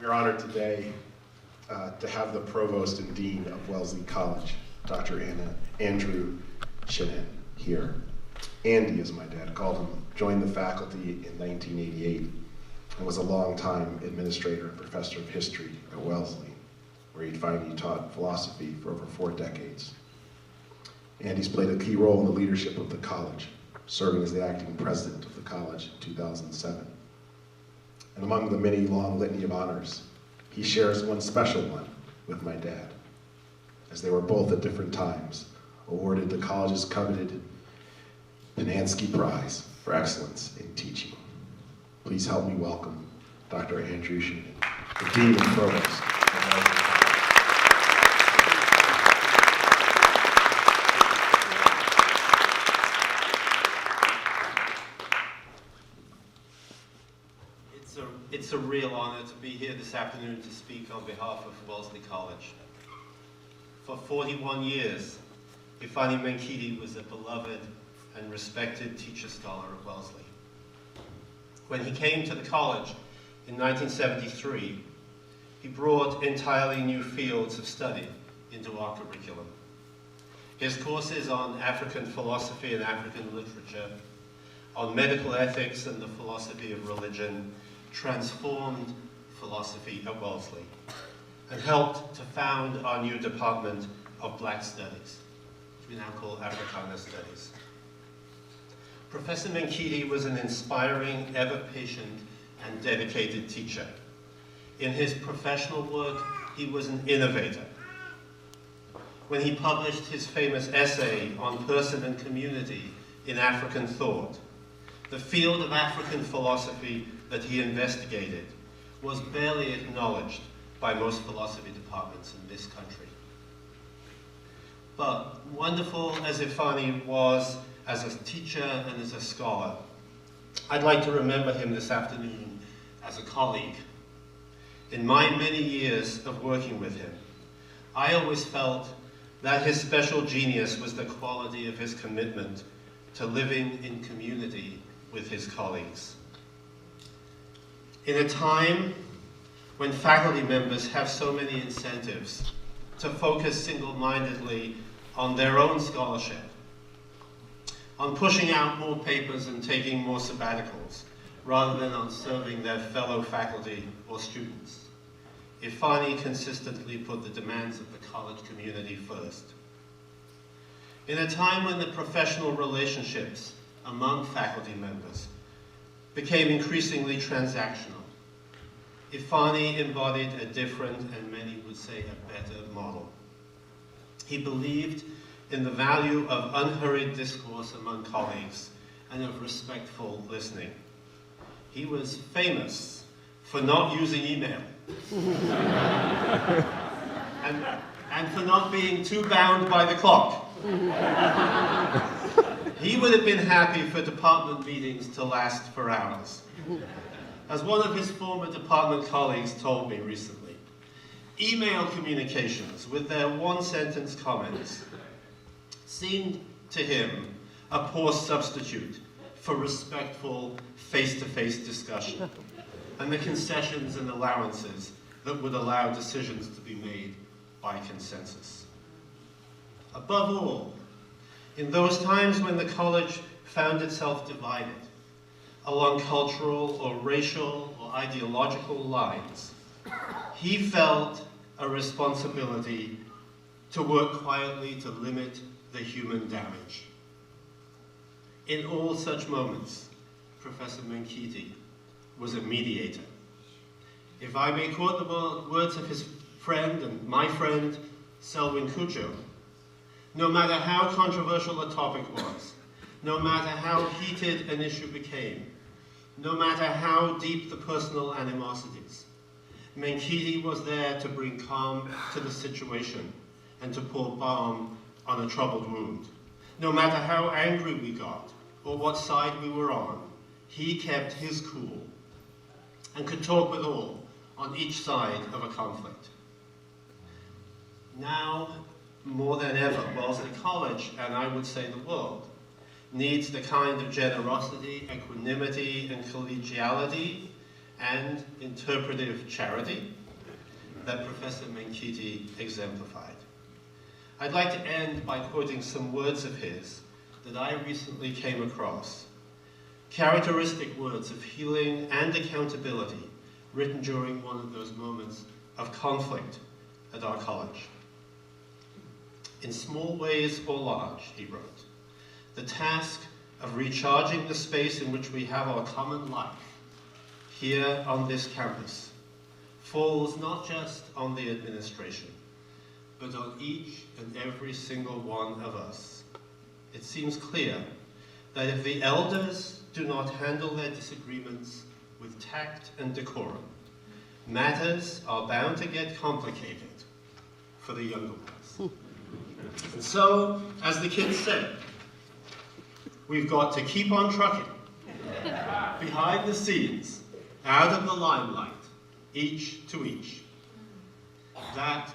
We're honored today to have the Provost and Dean of Wellesley College, Dr. Andrew Shinen, here. Andy, as my dad called him, joined the faculty in 1988 and was a long-time administrator and professor of history at Wellesley, where Ifeanyi taught philosophy for over 4 decades. Andy's played a key role in the leadership of the college, serving as the acting president of the college in 2007. And among the many long litany of honors, he shares one special one with my dad, as they were both at different times awarded the college's coveted Pinansky Prize for Excellence in Teaching. Please help me welcome Dr. Andrew Shinen, the Dean and Provost. It's a real honor to be here this afternoon to speak on behalf of Wellesley College. For 41 years, Ifeanyi Menkiti was a beloved and respected teacher scholar at Wellesley. When he came to the college in 1973, he brought entirely new fields of study into our curriculum. His courses on African philosophy and African literature, on medical ethics and the philosophy of religion, transformed philosophy at Wellesley and helped to found our new department of Black Studies, which we now call Africana Studies. Professor Menkiti was an inspiring, ever-patient, and dedicated teacher. In his professional work, he was an innovator. When he published his famous essay on person and community in African thought, the field of African philosophy that he investigated was barely acknowledged by most philosophy departments in this country. But wonderful as Ifeanyi was as a teacher and as a scholar, I'd like to remember him this afternoon as a colleague. In my many years of working with him, I always felt that his special genius was the quality of his commitment to living in community with his colleagues. In a time when faculty members have so many incentives to focus single-mindedly on their own scholarship, on pushing out more papers and taking more sabbaticals, rather than on serving their fellow faculty or students, Ifeanyi consistently put the demands of the college community first. In a time when the professional relationships among faculty members became increasingly transactional, Ifeanyi embodied a different, and many would say a better, model. He believed in the value of unhurried discourse among colleagues and of respectful listening. He was famous for not using email and for not being too bound by the clock. He would have been happy for department meetings to last for hours. As one of his former department colleagues told me recently, email communications with their one-sentence comments seemed to him a poor substitute for respectful face-to-face discussion and the concessions and allowances that would allow decisions to be made by consensus. Above all, in those times when the college found itself divided along cultural or racial or ideological lines, he felt a responsibility to work quietly to limit the human damage. In all such moments, Professor Menkiti was a mediator. If I may quote the words of his friend and my friend, Selwyn Cujo, no matter how controversial a topic was, no matter how heated an issue became, no matter how deep the personal animosities, Menkiti was there to bring calm to the situation and to pour balm on a troubled wound. No matter how angry we got or what side we were on, he kept his cool and could talk with all on each side of a conflict. Now, more than ever, Wellesley College, and I would say the world, needs the kind of generosity, equanimity, and collegiality and interpretive charity that Professor Menkiti exemplified. I'd like to end by quoting some words of his that I recently came across, characteristic words of healing and accountability written during one of those moments of conflict at our college. In small ways or large, he wrote, the task of recharging the space in which we have our common life here on this campus falls not just on the administration, but on each and every single one of us. It seems clear that if the elders do not handle their disagreements with tact and decorum, matters are bound to get complicated for the younger ones. And so, as the kids say, we've got to keep on trucking, behind the scenes, out of the limelight, each to each. That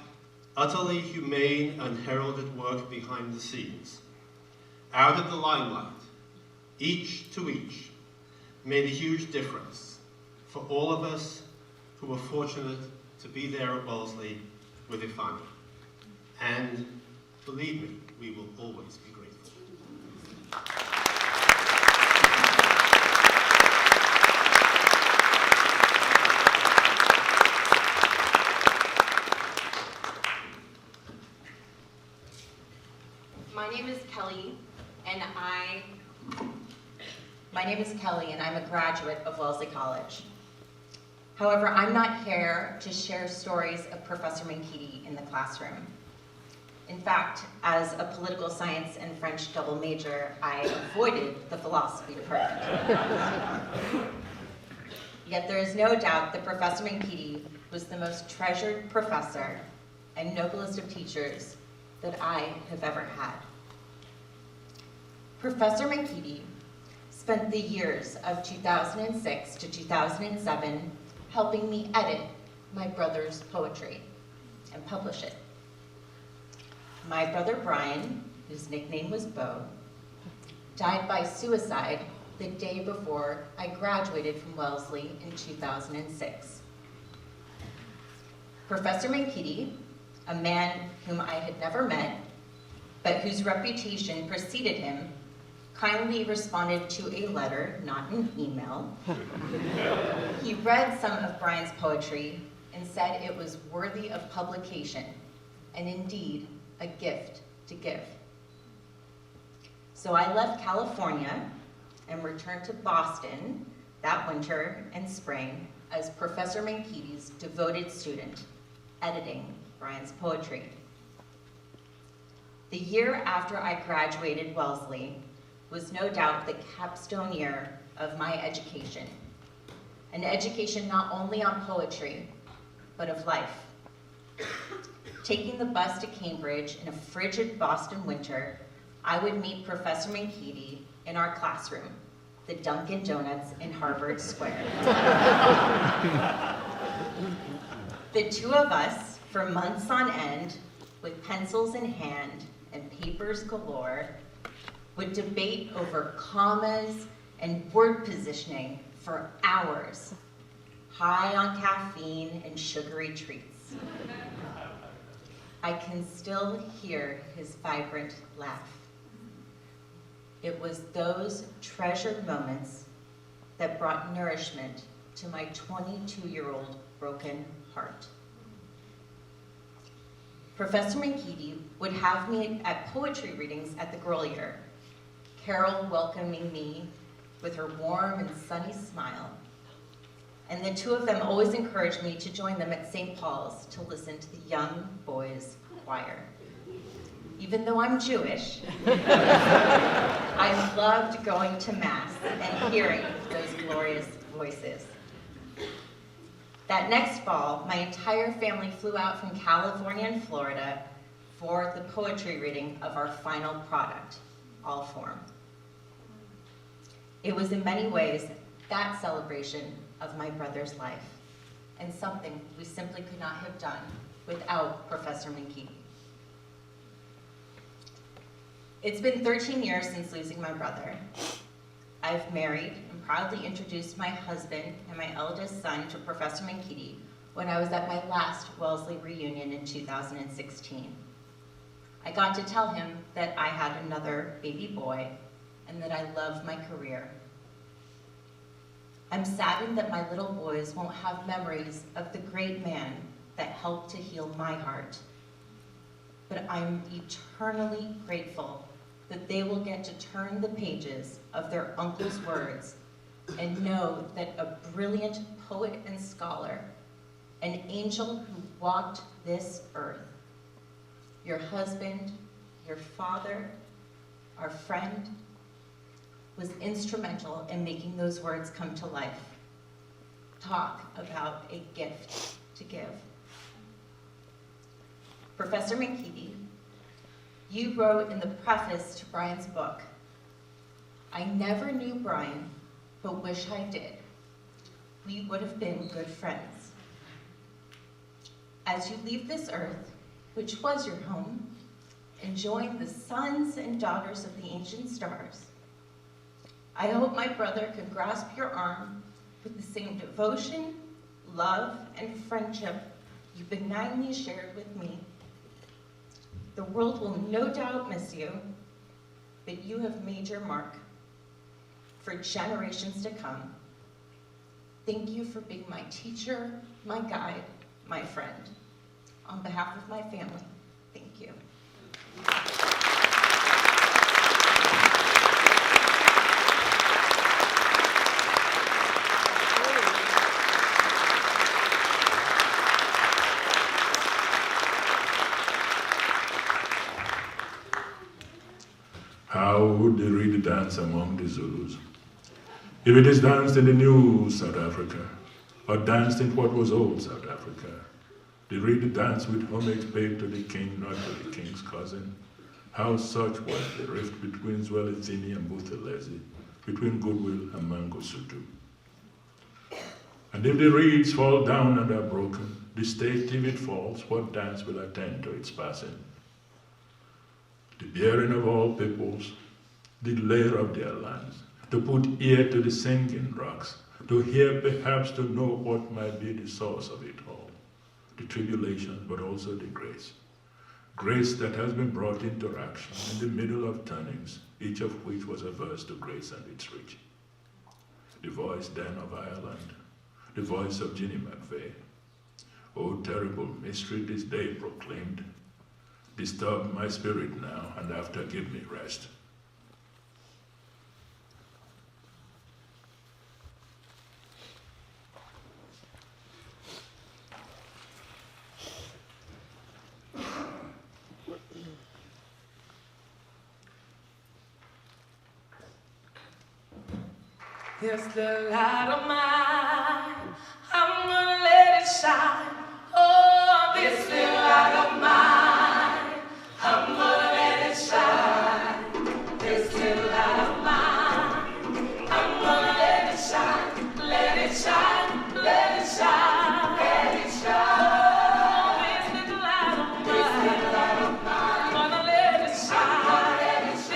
utterly humane, unheralded work behind the scenes, out of the limelight, each to each, made a huge difference for all of us who were fortunate to be there at Wellesley with Ifeanyi. And believe me, we will always be grateful. My name is Kelly, and I'm a graduate of Wellesley College. However, I'm not here to share stories of Professor Menkiti in the classroom. In fact, as a political science and French double major, I avoided the philosophy department. Yet there is no doubt that Professor Menkiti was the most treasured professor and noblest of teachers that I have ever had. Professor Menkiti spent the years of 2006 to 2007 helping me edit my brother's poetry and publish it. My brother Brian, whose nickname was Bo, died by suicide the day before I graduated from Wellesley in 2006. Professor Menkiti, a man whom I had never met, but whose reputation preceded him, kindly responded to a letter, not an email. He read some of Brian's poetry and said it was worthy of publication, and indeed, a gift to give. So I left California and returned to Boston that winter and spring as Professor Menkiti's devoted student, editing Brian's poetry. The year after I graduated Wellesley was no doubt the capstone year of my education. An education not only on poetry, but of life. Taking the bus to Cambridge in a frigid Boston winter, I would meet Professor Menkiti in our classroom, the Dunkin' Donuts in Harvard Square. The two of us, for months on end, with pencils in hand and papers galore, would debate over commas and word positioning for hours, high on caffeine and sugary treats. I can still hear his vibrant laugh. It was those treasured moments that brought nourishment to my 22-year-old broken heart. Professor Menkiti would have me at poetry readings at the Grolier, Carol welcoming me with her warm and sunny smile. And the two of them always encouraged me to join them at St. Paul's to listen to the young boys' choir. Even though I'm Jewish, I loved going to Mass and hearing those glorious voices. That next fall, my entire family flew out from California and Florida for the poetry reading of our final product, All Form. It was in many ways that celebration of my brother's life, and something we simply could not have done without Professor Menkiti. It's been 13 years since losing my brother. I've married and proudly introduced my husband and my eldest son to Professor Menkiti when I was at my last Wellesley reunion in 2016. I got to tell him that I had another baby boy and that I love my career. I'm saddened that my little boys won't have memories of the great man that helped to heal my heart. But I'm eternally grateful that they will get to turn the pages of their uncle's words and know that a brilliant poet and scholar, an angel who walked this earth, your husband, your father, our friend, was instrumental in making those words come to life. Talk about a gift to give. Professor Menkiti, you wrote in the preface to Brian's book, "I never knew Brian, but wish I did. We would have been good friends. As you leave this earth, which was your home, and join the sons and daughters of the ancient stars, I hope my brother can grasp your arm with the same devotion, love, and friendship you benignly shared with me. The world will no doubt miss you, but you have made your mark for generations to come. Thank you for being my teacher, my guide, my friend. On behalf of my family, thank you." How would they read the dance among the Zulus? If it is danced in the new South Africa, or danced in what was old South Africa, they read the dance with homage paid to the king, not to the king's cousin. How such was the rift between Zwelithini and Buthelezi, between Goodwill and Mangosuthu. And if the reeds fall down and are broken, the state, if it falls, what dance will attend to its passing? The bearing of all peoples, the lair of their lands, to put ear to the singing rocks, to hear perhaps to know what might be the source of it all, the tribulations, but also the grace. Grace that has been brought into action in the middle of turnings, each of which was a verse to grace and its reach. The voice then of Ireland, the voice of Ginny McVeigh. O terrible mystery this day proclaimed, disturb my spirit now, and after give me rest. There's the light of mine, I'm gonna let it shine. Oh, this little light of mine, I'm gonna let it shine. This little light of mine, I'm gonna let it shine. Let it shine, let it shine, let it shine. Oh, this little light of mine, I'm gonna let it shine. This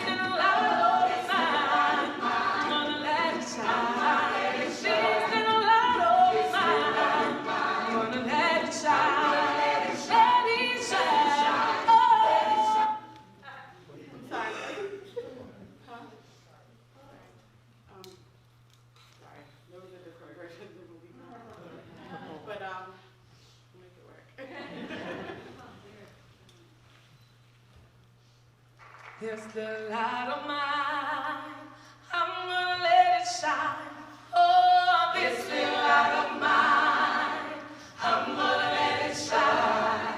little light of mine, I'm gonna let it shine. This little light of mine, I'm gonna let it shine. Let it shine. Oh. I'm sorry. Huh? Sorry. There was a different version of the movie. But, we'll make it work. There's the light of mine, I'm gonna let it shine. Oh, this little light of mine, I'm gonna let it shine.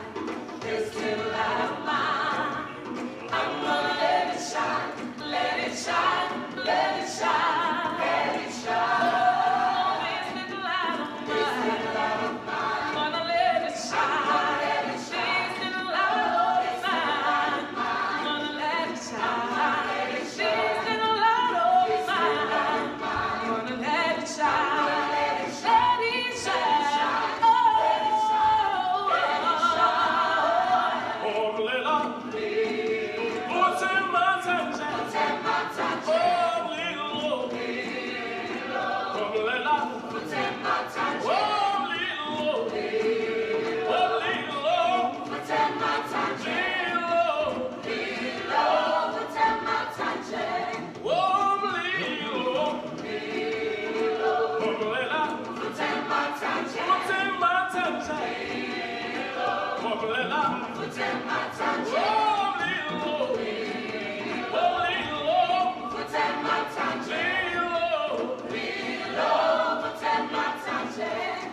This little light of mine, I'm gonna let it shine. Let it shine, let it shine, let it shine. Oh, this little light of mine, I'm gonna let it shine. This little light of mine, I'm gonna let it shine. This little light of mine, I'm gonna let it shine. Let it shine. Oh, Oh, little, what's in my sunshine? Oh, little, oh, little, what's in my sunshine? Oh, little, what's in my sunshine? Little, what's in my sunshine? Oh, little, oh, little, what's in my sunshine? What's in my sunshine? Oh, little, what's in my sunshine? Oh, little, what's in my sunshine? Little, what's in my sunshine?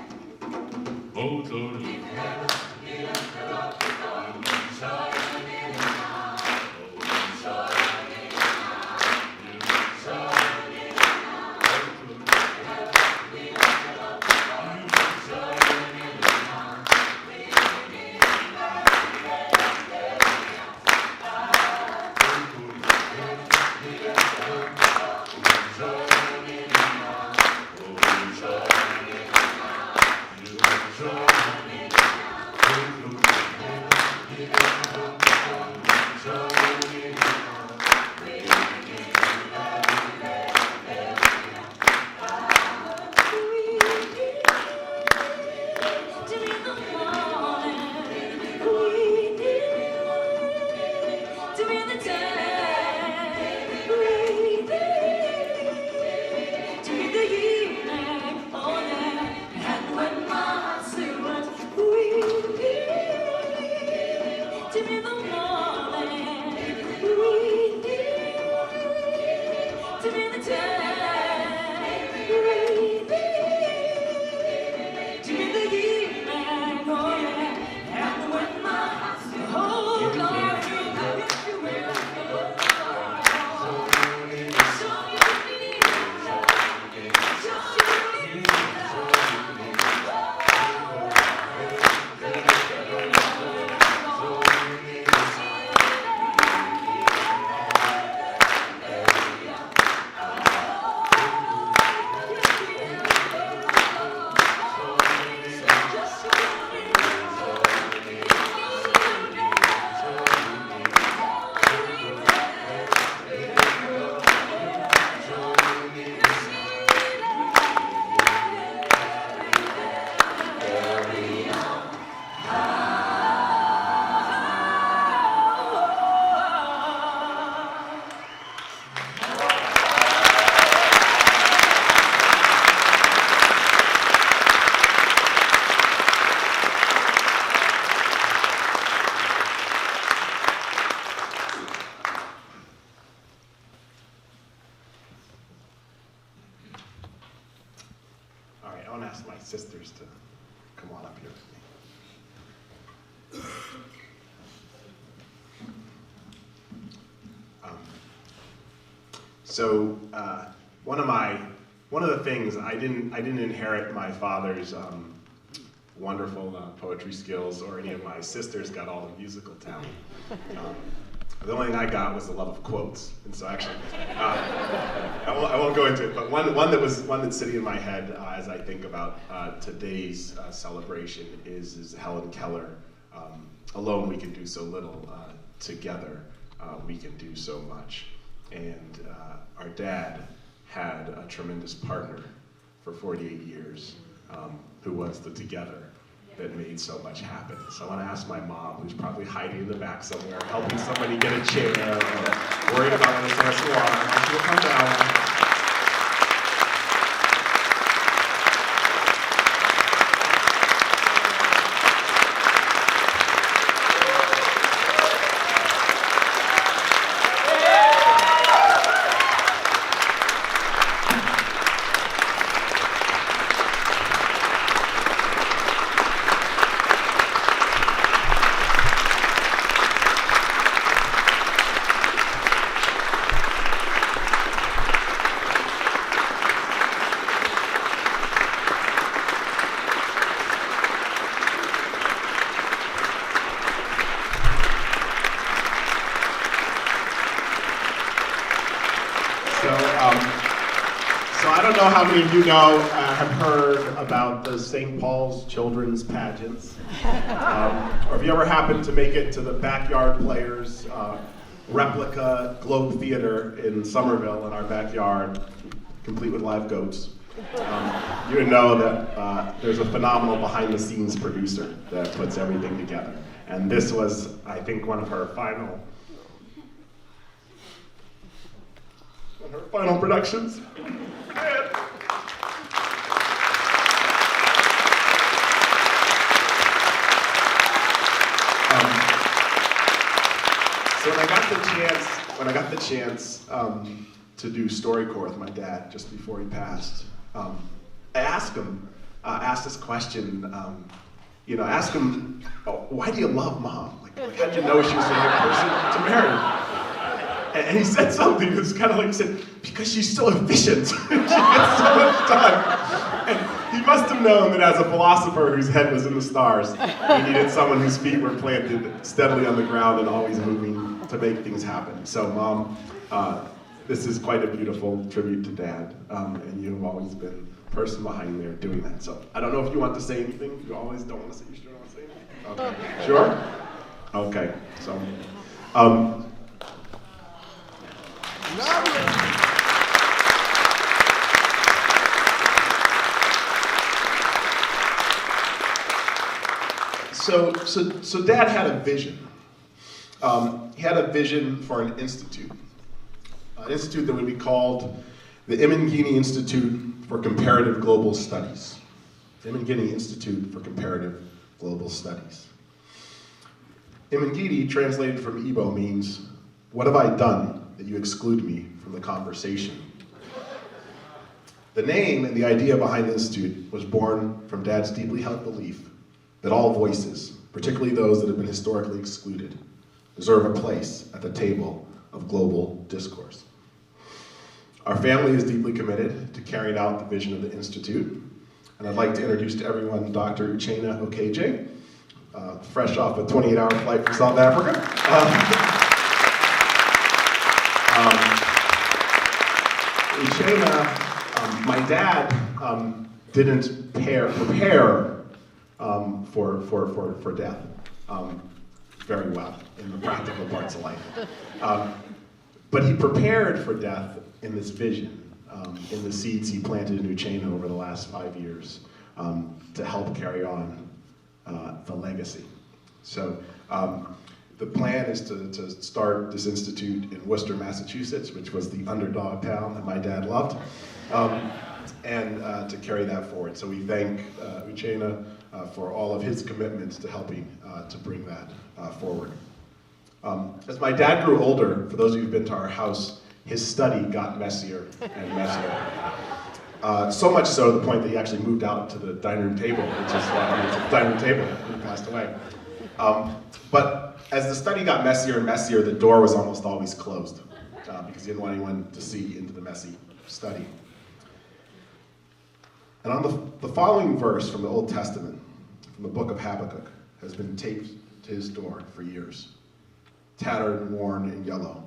Oh, Lord. We So one of the things I didn't inherit my father's wonderful poetry skills, or any of my sisters got all the musical talent. The only thing I got was the love of quotes, and so actually, I won't go into it. But one that's sitting in my head as I think about today's celebration is Helen Keller. Alone we can do so little. Together we can do so much. And our dad had a tremendous partner for 48 years, who was the together that made so much happen. So I want to ask my mom, who's probably hiding in the back somewhere, helping somebody get a chair, or worried about when it's nice and warm, she'll come down. So I don't know how many of you know, have heard about the St. Paul's Children's Pageants. Or if you ever happened to make it to the Backyard Players replica Globe Theater in Somerville in our backyard, complete with live goats, you would know that there's a phenomenal behind-the-scenes producer that puts everything together. And this was, I think, one of her final productions. So when I got the chance to do StoryCorps with my dad just before he passed, I asked this question. Ask him, why do you love Mom? Like how did you know she was the right person to marry? And he said something that's kind of like, he said, because she's so efficient. She gets so much done. And he must have known that as a philosopher whose head was in the stars, he needed someone whose feet were planted steadily on the ground and always moving to make things happen. So Mom, this is quite a beautiful tribute to Dad. And you've always been the person behind there doing that. So I don't know if you want to say anything. You always don't want to say, you sure don't want to say anything? Okay. Sure? Okay. So, So Dad had a vision. He had a vision for an institute that would be called the Menkiti Institute for Comparative Global Studies. The Menkiti Institute for Comparative Global Studies. Menkiti, translated from Igbo, means, what have I done that you exclude me from the conversation? The name and the idea behind the Institute was born from Dad's deeply held belief that all voices, particularly those that have been historically excluded, deserve a place at the table of global discourse. Our family is deeply committed to carrying out the vision of the Institute, and I'd like to introduce to everyone Dr. Ifeanyi Okeje, fresh off a 28-hour flight from South Africa. Ifeanyi, my dad didn't prepare for death very well in the practical parts of life. But he prepared for death in this vision, in the seeds he planted in Uchenna over the last 5 years to help carry on the legacy. So the plan is to start this institute in Worcester, Massachusetts, which was the underdog town that my dad loved, and to carry that forward. So we thank Uchenna for all of his commitments to helping to bring that forward. As my dad grew older, for those of you who've been to our house, his study got messier and messier. So much so to the point that he actually moved out to the dining room table, which is the dining room table when he passed away. But as the study got messier and messier, the door was almost always closed. because he didn't want anyone to see into the messy study. And on the following verse from the Old Testament, from the book of Habakkuk, has been taped to his door for years, tattered and worn and yellow.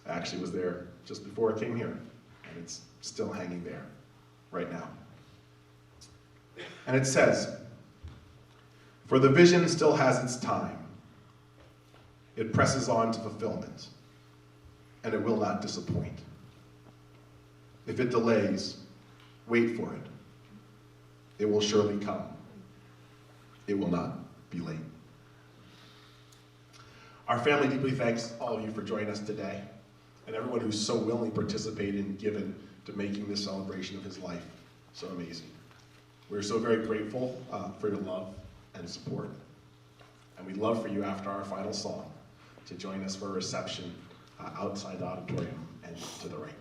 I actually was there just before I came here, and it's still hanging there right now. And it says, "For the vision still has its time. It presses on to fulfillment, and it will not disappoint. If it delays, wait for it. It will surely come. It will not be late." Our family deeply thanks all of you for joining us today, and everyone who's so willingly participated and given to making this celebration of his life so amazing. We're so very grateful for your love and support, and we'd love for you after our final song to join us for a reception outside the auditorium and to the right.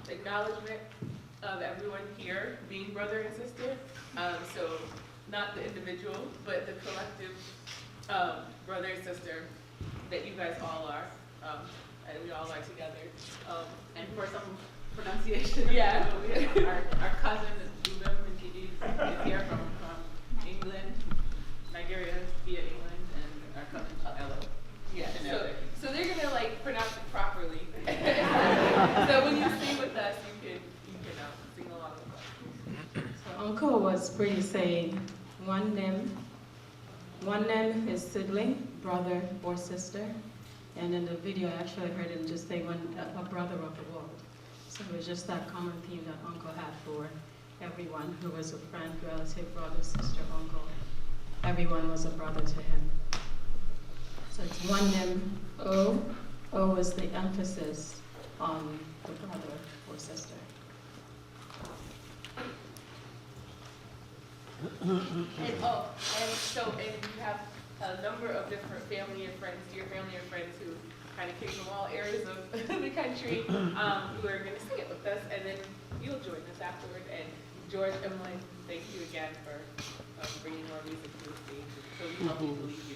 Acknowledgement of everyone here being brother and sister. So not the individual, but the collective brother and sister that you guys all are, and we all are together. And for some pronunciation, yeah, our cousin Menkiti is here from England, Nigeria via England, and our cousin Ella. Yeah, so they're gonna like pronounce it properly. So when you sing with us, you can sing along with us. So Uncle was pretty saying one name is sibling, brother or sister, and in the video I actually heard him just say a brother of the world. So it was just that common theme that Uncle had for everyone who was a friend, relative, brother, sister, uncle. Everyone was a brother to him. So it's one them, O. O is the emphasis on the brother or sister. And you have a number of different family and friends, dear family and friends who kind of came from all areas of the country who are going to sing it with us, and then you'll join us afterward. And George, Emily, thank you again for bringing more music to the stage. So we love you, believe you.